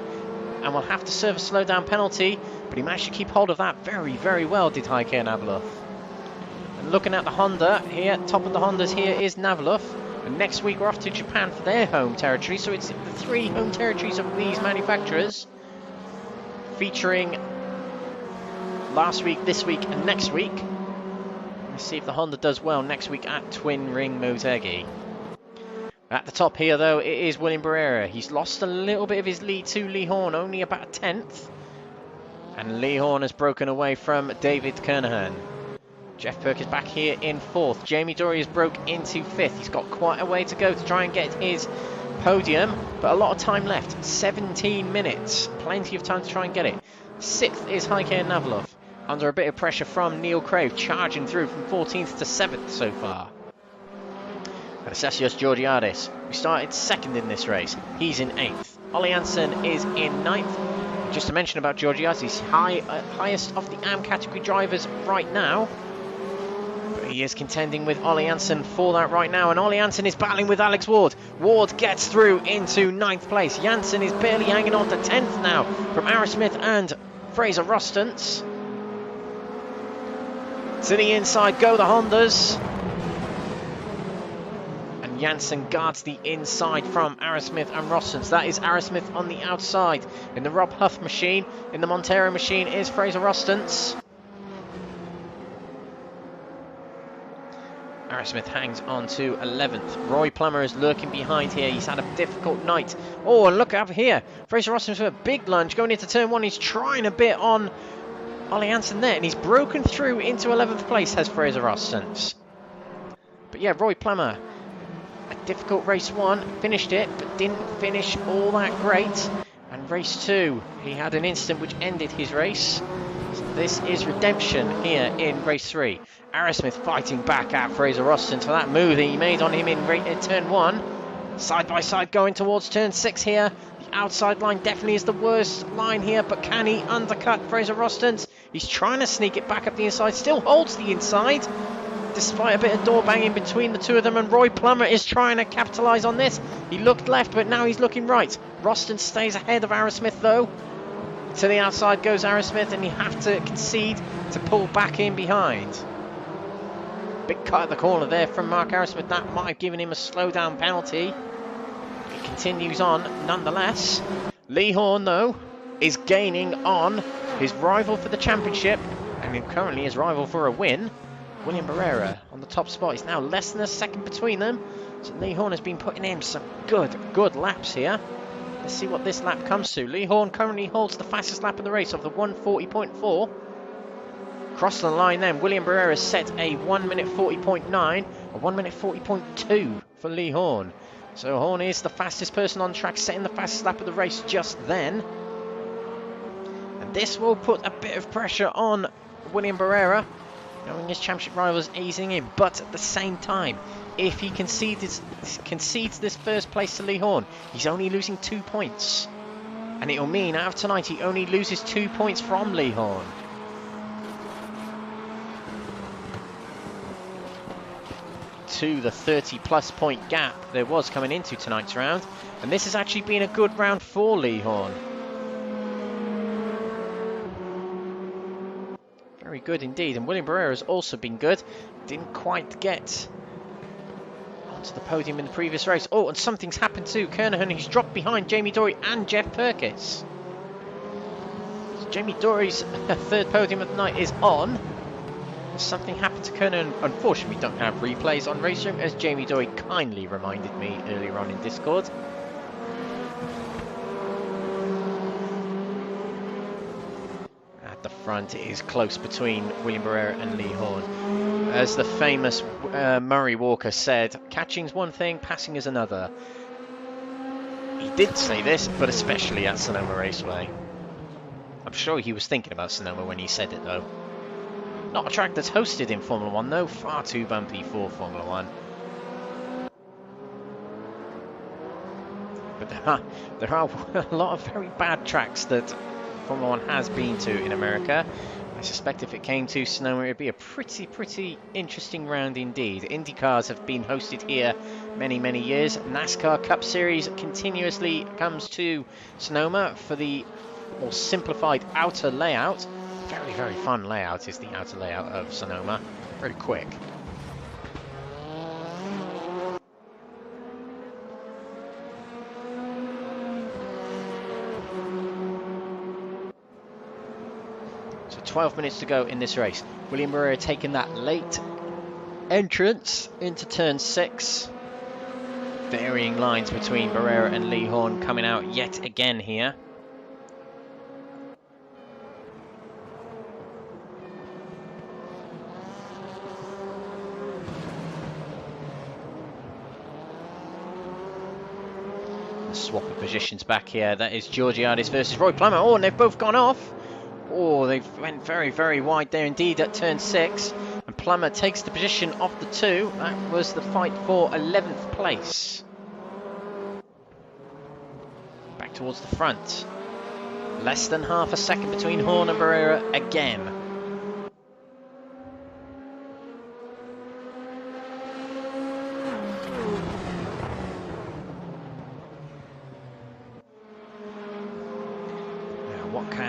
and will have to serve a slowdown penalty, but he managed to keep hold of that very, very well, did Kernahan. And looking at the Honda here, top of the Hondas here is Navalov. And next week we're off to Japan for their home territory, so it's the 3 home territories of these manufacturers, featuring last week, this week and next week. Let's see if the Honda does well next week at Twin Ring Motegi. At the top here, though, it is William Berera. He's lost a little bit of his lead to Lee Horn, only about a 10th. And Lee Horn has broken away from David Kernahan. Jeff Perk is back here in 4th. Jamie Dory has broke into 5th. He's got quite a way to go to try and get his podium, but a lot of time left. 17 minutes. Plenty of time to try and get it. 6th is Kernahan. Under a bit of pressure from Neil Crave, charging through from 14th to 7th so far. Anastasios Georgiadis, who started 2nd in this race, he's in 8th. Ollie Hansen is in 9th. Just to mention about Georgiadis, he's highest of the AM category drivers right now. But he is contending with Ollie Hansen for that right now, and Ollie Hansen is battling with Alex Ward. Ward gets through into 9th place. Janssen is barely hanging on to 10th now from Aaron Smith and Fraser Rostance. To the inside go the Hondas. And Janssen guards the inside from Aerosmith and Rossens. That is Aerosmith on the outside. In the Rob Huff machine, in the Montero machine is Fraser Rostance. Aerosmith hangs on to 11th. Roy Plummer is lurking behind here. He's had a difficult night. Oh, and look over here. Fraser Rostance with a big lunge going into turn 1. He's trying a bit on Ollie Hansen there, and he's broken through into 11th place, has Fraser Rostance. But yeah, Roy Plummer, a difficult race 1, finished it, but didn't finish all that great. And race 2, he had an incident which ended his race. So this is redemption here in race 3. Aerosmith fighting back at Fraser Rostance for that move that he made on him in turn 1. Side by side going towards turn 6 here. The outside line definitely is the worst line here, but can he undercut Fraser Rostance? He's trying to sneak it back up the inside, still holds the inside, despite a bit of door banging between the two of them, and Roy Plummer is trying to capitalise on this. He looked left, but now he's looking right. Rostance stays ahead of Aerosmith, though. To the outside goes Aerosmith, and you have to concede to pull back in behind. Big cut at the corner there from Mark Aerosmith. That might have given him a slowdown penalty. It continues on nonetheless. Lee Horn, though, is gaining on his rival for the championship, and currently his rival for a win, William Berera, on the top spot. He's now less than a second between them, so Lee Horn has been putting in some good laps here. Let's see what this lap comes to. Lee Horn currently holds the fastest lap of the race of the 1:40.4. Cross the line then, William Berera set a 1:40.9, a 1:40.2 for Lee Horn. So Horn is the fastest person on track, setting the fastest lap of the race just then. And this will put a bit of pressure on William Berera, knowing his championship rivals easing in. But at the same time, if he concedes this first place to Lee Horn, he's only losing 2 points. And it'll mean out of tonight he only loses 2 points from Lee Horn. to the 30+ point gap there was coming into tonight's round. And this has actually been a good round for Lee Horn. Very good indeed. And William Berera has also been good. Didn't quite get onto the podium in the previous race. Oh, and something's happened to Kernahan. He's dropped behind Jamie Dory and Jeff Fergus. So Jamie Dory's third podium of the night is on. Something happened to Kernahan. Unfortunately, we don't have replays on RaceRoom, as Jamie Dory kindly reminded me earlier on in Discord. At the front, it is close between William Berera and Lee Horn. As the famous Murray Walker said, catching's one thing, passing is another. He did say this, but especially at Sonoma Raceway. I'm sure he was thinking about Sonoma when he said it, though. Not a track that's hosted in Formula 1, though. Far too bumpy for Formula 1. But there are a lot of very bad tracks that Formula 1 has been to in America. I suspect if it came to Sonoma, it would be a pretty interesting round indeed. Indy cars have been hosted here many years. NASCAR Cup Series continuously comes to Sonoma for the more simplified outer layout. Very fun layout is the outer layout of Sonoma. Very quick. So 12 minutes to go in this race. William Berera taking that late entrance into turn 6. Varying lines between Berera and Lee Horn coming out yet again here. Swap of positions back here. That is Georgiades versus Roy Plummer. Oh, and they've both gone off. Oh, they went very wide there indeed at turn 6. And Plummer takes the position of the two. That was the fight for 11th place. Back towards the front. Less than half a second between Horn and Berera again.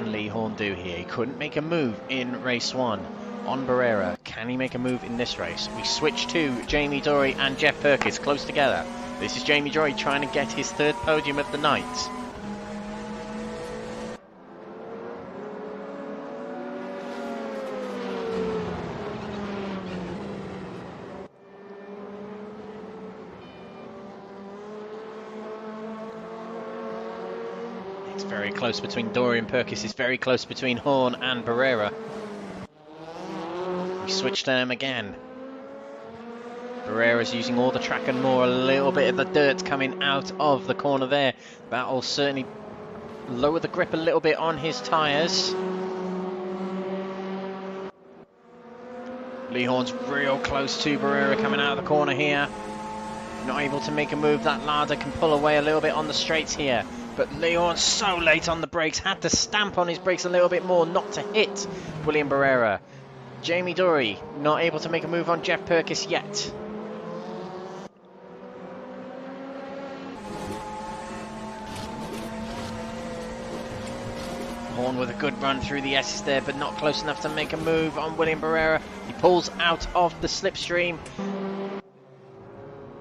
Lee Horn do here? He couldn't make a move in race 1 on Berera. Can he make a move in this race? We switch to Jamie Dory and Jeff Fergus close together. This is Jamie Dory trying to get his third podium of the night. Very close between Dory and Fergus. It's very close between Horn and Berera. We switch to them again. Berera's using all the track and more. A little bit of the dirt coming out of the corner there. That will certainly lower the grip a little bit on his tyres. Lee Horn's real close to Berera coming out of the corner here. Not able to make a move. That ladder can pull away a little bit on the straights here. But Lee Horn so late on the brakes, had to stamp on his brakes a little bit more not to hit William Berera. Jamie Dory not able to make a move on Jeff Fergus yet. Horn with a good run through the S's there, but not close enough to make a move on William Berera. He pulls out of the slipstream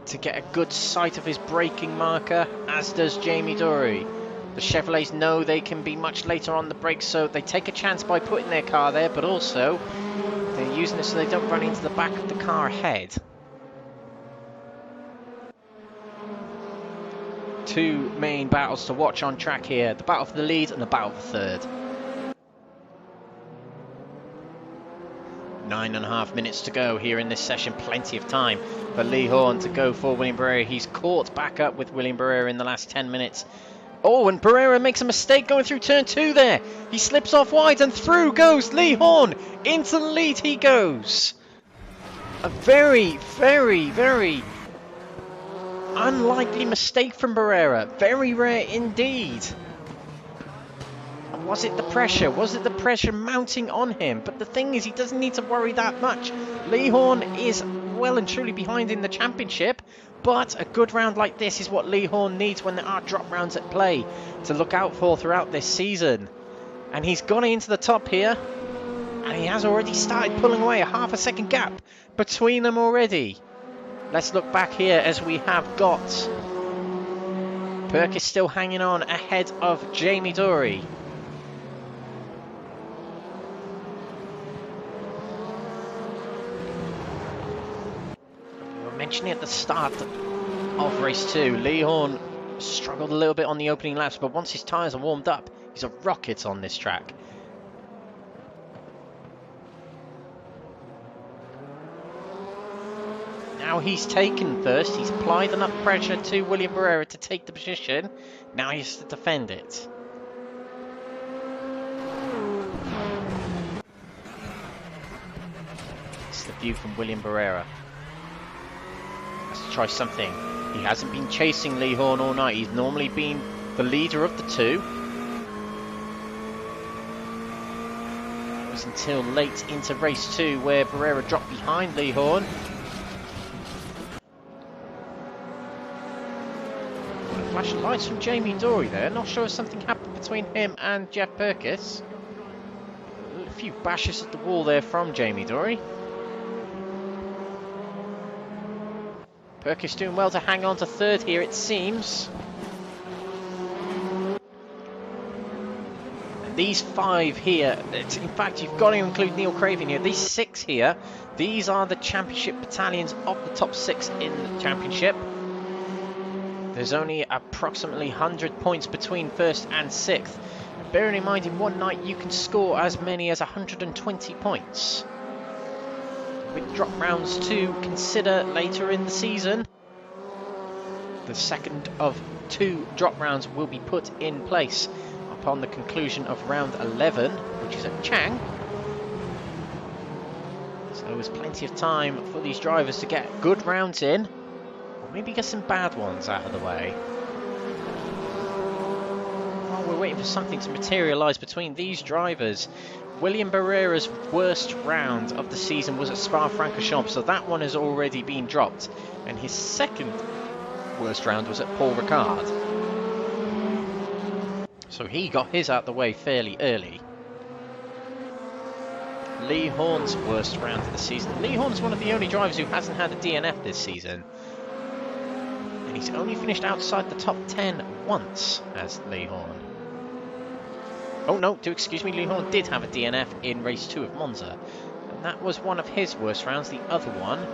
to get a good sight of his braking marker, as does Jamie Dory. The Chevrolets know they can be much later on the brakes, so they take a chance by putting their car there, but also they're using it so they don't run into the back of the car ahead. Two main battles to watch on track here, the battle for the lead and the battle for third. 9.5 minutes to go here in this session. Plenty of time for Lee Horn to go for William Berera. He's caught back up with William Berera in the last 10 minutes. Oh, and Berera makes a mistake going through turn 2 there. He slips off wide and through goes Lee Horn. Into the lead he goes. A very unlikely mistake from Berera. Very rare indeed. Was it the pressure? Was it the pressure mounting on him? But the thing is, he doesn't need to worry that much. Lee Horn is well and truly behind in the championship, but a good round like this is what Lee Horn needs when there are drop rounds at play to look out for throughout this season. And he's gone into the top here, and he has already started pulling away a half a second gap between them already. Let's look back here as we have got Fergus still hanging on ahead of Jamie Dory. We were mentioning at the start of race 2, Lee Horn struggled a little bit on the opening laps, but once his tyres are warmed up, he's a rocket on this track. Now he's taken first, he's applied enough pressure to William Berera to take the position. Now he has to defend it. It's the view from William Berera. Has to try something. He hasn't been chasing Lee Horn all night. He's normally been the leader of the two. It was until late into race 2 where Berera dropped behind Lee Horn. Flashing lights from Jamie Dory there. Not sure if something happened between him and Jeff Fergus. A few bashes at the wall there from Jamie Dory. Fergus doing well to hang on to third here, it seems. And these 5 here, in fact you've got to include Neil Craven here. These 6 here, these are the championship battalions of the top 6 in the championship. There's only approximately 100 points between 1st and 6th. Bearing in mind in one night you can score as many as 120 points. With drop rounds to consider later in the season. The second of 2 drop rounds will be put in place upon the conclusion of round 11, which is at Chang. So there's plenty of time for these drivers to get good rounds in. Maybe get some bad ones out of the way. While we're waiting for something to materialise between these drivers, William Berera's worst round of the season was at Spa-Francorchamps, so that one has already been dropped. And his second worst round was at Paul Ricard. So he got his out the way fairly early. Lee Horn's worst round of the season. Lee Horn's one of the only drivers who hasn't had a DNF this season. He's only finished outside the top 10 once as Lee Horn. Oh no, do excuse me, Lee Horn did have a DNF in race 2 of Monza. And that was one of his worst rounds. The other one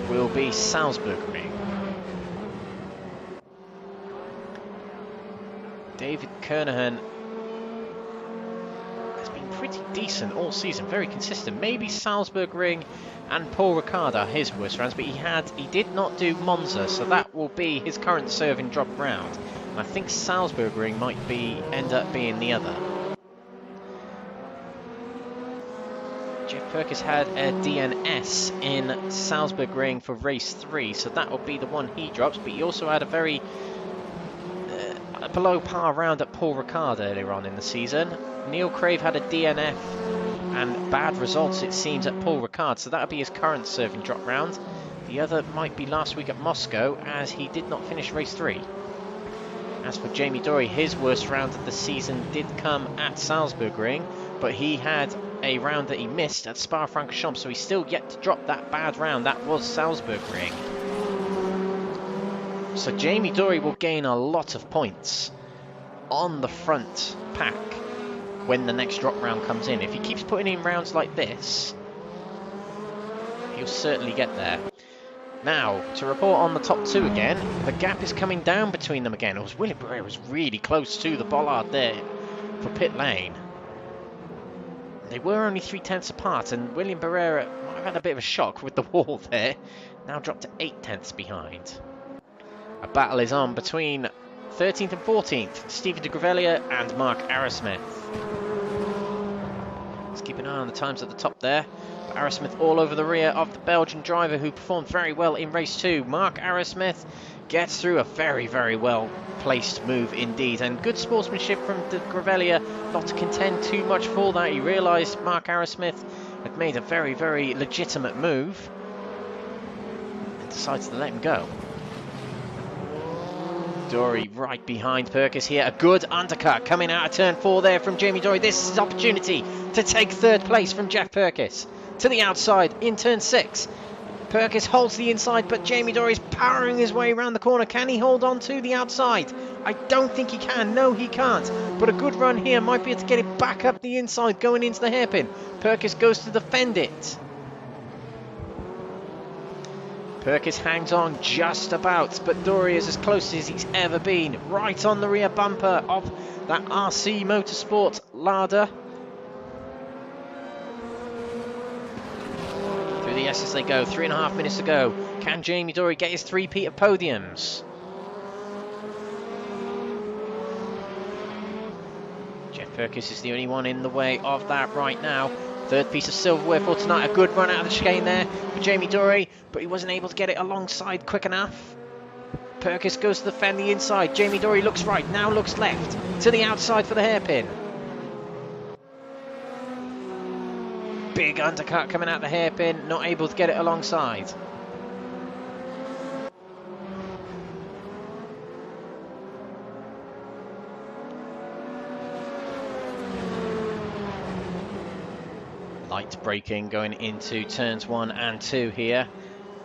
will be Salzburg-Ring. David Kernahan has been pretty decent all season, very consistent. Maybe Salzburg-Ring and Paul Ricard are his worst rounds, but he did not do Monza, so that will be his current serving drop round. And I think Salzburg-Ring might end up being the other. Jeff Fergus had a DNS in Salzburg-Ring for race 3, so that will be the one he drops, but he also had a very below par round at Paul Ricard earlier on in the season. Neil Crave had a DNF and bad results, it seems, at Paul Ricard, so that would be his current serving drop round. The other might be last week at Moscow, as he did not finish race 3. As for Jamie Dory, his worst round of the season did come at Salzburg-Ring, but he had a round that he missed at Spa-Francorchamps, so he's still yet to drop that bad round. That was Salzburg-Ring. So Jamie Dory will gain a lot of points on the front pack when the next drop round comes in. If he keeps putting in rounds like this, he'll certainly get there. Now, to report on the top 2 again, the gap is coming down between them again. William Berera was really close to the bollard there for pit lane. They were only 3/10 apart, and William Berera might have had a bit of a shock with the wall there. Now dropped to 8/10 behind. A battle is on between 13th and 14th, Stephen de Grevelier and Mark Arrowsmith. Let's keep an eye on the times at the top there. But Arrowsmith all over the rear of the Belgian driver who performed very well in race 2. Mark Arrowsmith gets through a very, very well placed move indeed. And good sportsmanship from de Grevelier not to contend too much for that. He realised Mark Arrowsmith had made a very, very legitimate move. decides to let him go. Dory right behind Fergus here. A good undercut coming out of turn 4 there from Jamie Dory. This is his opportunity to take 3rd place from Jeff Fergus. To the outside in turn 6. Fergus holds the inside, but Jamie Dory is powering his way around the corner. Can he hold on to the outside? I don't think he can. No, he can't. But a good run here might be able to get it back up the inside going into the hairpin. Fergus goes to defend it. Fergus hangs on just about, but Dory is as close as he's ever been. Right on the rear bumper of that RC Motorsport Lada. Through the S as they go, 3.5 minutes to go. Can Jamie Dory get his 3-peat of podiums? Jeff Fergus is the only one in the way of that right now. 3rd piece of silverware for tonight. A good run out of the chicane there for Jamie Dory, but he wasn't able to get it alongside quick enough. Fergus goes to defend the inside. Jamie Dory looks right, now looks left. To the outside for the hairpin. Big undercut coming out the hairpin, not able to get it alongside. Light braking going into turns 1 and 2 here.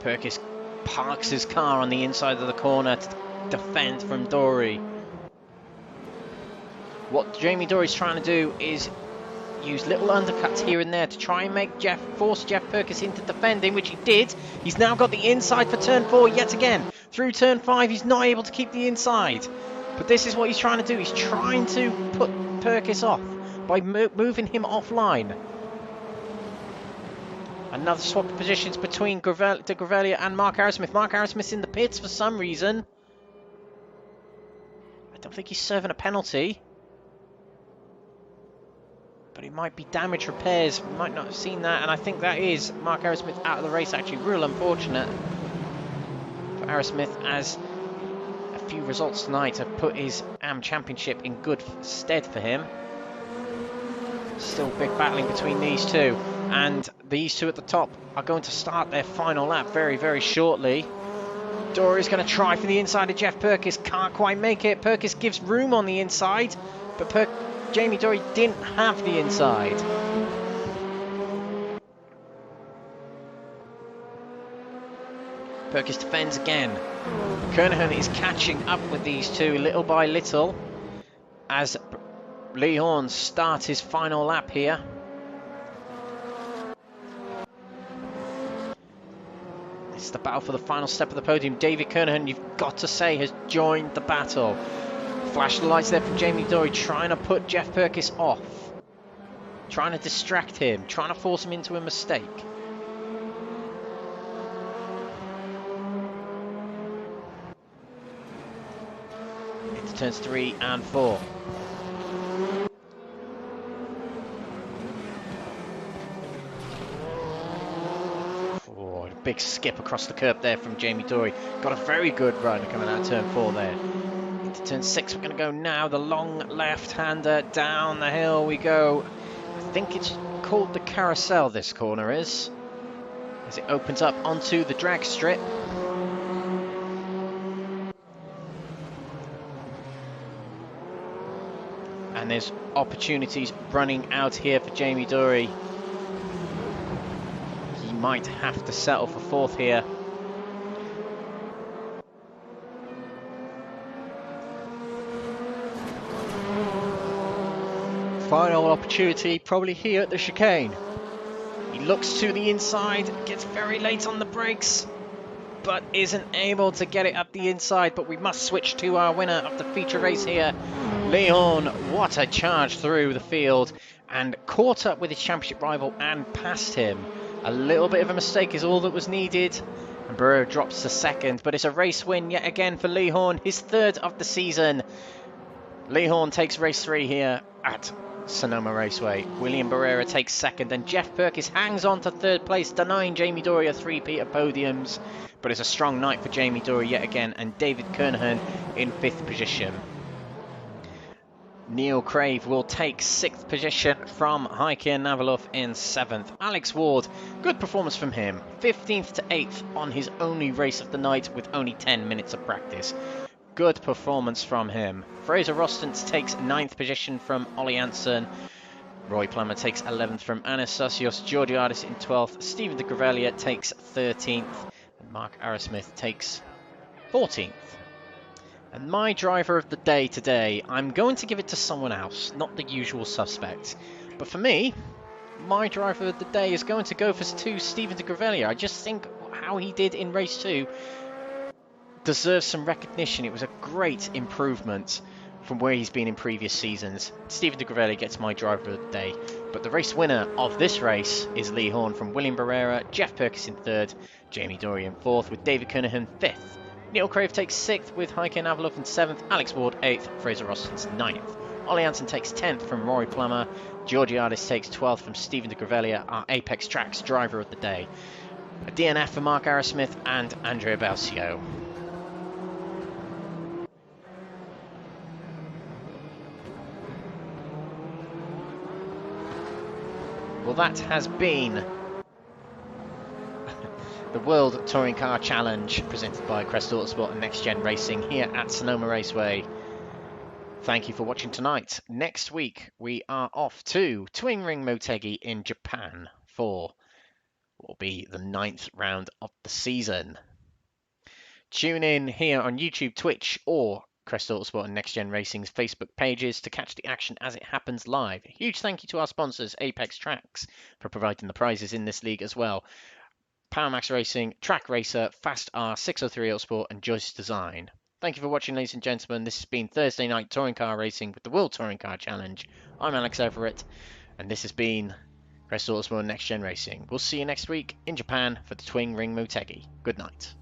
Fergus parks his car on the inside of the corner to defend from Dory. What Jamie Dory's trying to do is use little undercuts here and there to try and force Jeff Fergus into defending, which he did. He's now got the inside for turn 4 yet again. Through turn 5 he's not able to keep the inside. But this is what he's trying to do. He's trying to put Fergus off by moving him offline. Another swap of positions between De Gravelia and Mark Arrowsmith. Mark Arrowsmith's in the pits for some reason. I don't think he's serving a penalty. But it might be damage repairs. We might not have seen that. And I think that is Mark Arrowsmith out of the race, actually. Real unfortunate for Arrowsmith, as a few results tonight have put his AM Championship in good stead for him. Still big battling between these two. And these two at the top are going to start their final lap very, very shortly. Dory's going to try for the inside of Jeff Fergus. Can't quite make it. Fergus gives room on the inside, but Jamie Dory didn't have the inside. Fergus defends again. Kernahan is catching up with these two little by little as Lee Horn starts his final lap here. It's the battle for the final step of the podium. David Kernahan, you've got to say, has joined the battle. Flash the lights there from Jamie Dory, trying to put Jeff Fergus off. Trying to distract him, trying to force him into a mistake. Into turns 3 and 4. Big skip across the curb there from Jamie Dory. Got a very good run coming out of turn 4 there. Into turn 6 we're going to go now. The long left-hander down the hill we go. I think it's called the carousel, this corner is, as it opens up onto the drag strip. And there's opportunities running out here for Jamie Dory. Might have to settle for 4th here. Final opportunity probably here at the chicane. He looks to the inside, gets very late on the brakes, but isn't able to get it up the inside. But we must switch to our winner of the feature race here, Leon. What a charge through the field and caught up with his championship rival and passed him. A little bit of a mistake is all that was needed, and Berera drops to 2nd, but it's a race win yet again for Lee Horn, his 3rd of the season. Lee Horn takes race 3 here at Sonoma Raceway. William Berera takes 2nd, and Jeff Fergus hangs on to 3rd place, denying Jamie Dory a 3-peat of podiums. But it's a strong night for Jamie Dory yet again, and David Kernahan in 5th position. Neil Crave will take 6th position from Heike Navalov in 7th. Alex Ward, good performance from him. 15th to 8th on his only race of the night with only 10 minutes of practice. Good performance from him. Fraser Rostant takes 9th position from Ollie Hansen. Roy Plummer takes 11th from Anastasios Georgiadis in 12th. Stephen de Gravelia takes 13th. And Mark Arrowsmith takes 14th. And my driver of the day today, I'm going to give it to someone else, not the usual suspect. But for me, my driver of the day is going to go for Stephen de Gravelia. I just think how he did in race 2 deserves some recognition. It was a great improvement from where he's been in previous seasons. Stephen de Gravelia gets my driver of the day. But the race winner of this race is Lee Horn from William Berera, Jeff Perkins in 3rd, Jamie Dory in 4th, with David Kernahan 5th. Neil Crave takes 6th with Heike Navalov in 7th, Alex Ward 8th, Fraser Rostons 9th. Ollie Hansen takes 10th from Rory Plummer, Georgiadis takes 12th from Stephen de Gravelia, our Apex Tracks driver of the day. A DNF for Mark Arrowsmith and Andrea Balcio. Well, that has been the World Touring Car Challenge presented by Crest Autosport and NXTGEN Racing here at Sonoma Raceway. Thank you for watching tonight. Next week we are off to Twing Ring Motegi in Japan for what will be the 9th round of the season. Tune in here on YouTube, Twitch or Crest Autosport and NXTGEN Racing's Facebook pages to catch the action as it happens live. A huge thank you to our sponsors Apex Tracks for providing the prizes in this league as well. PowerMax Racing, Track Racer, Fast R, 603 Autosport and Joyce Design. Thank you for watching, ladies and gentlemen. This has been Thursday Night Touring Car Racing with the World Touring Car Challenge. I'm Alex Everitt, and this has been Crest Autosport and NXTGEN Racing. We'll see you next week in Japan for the Twing Ring Motegi. Good night.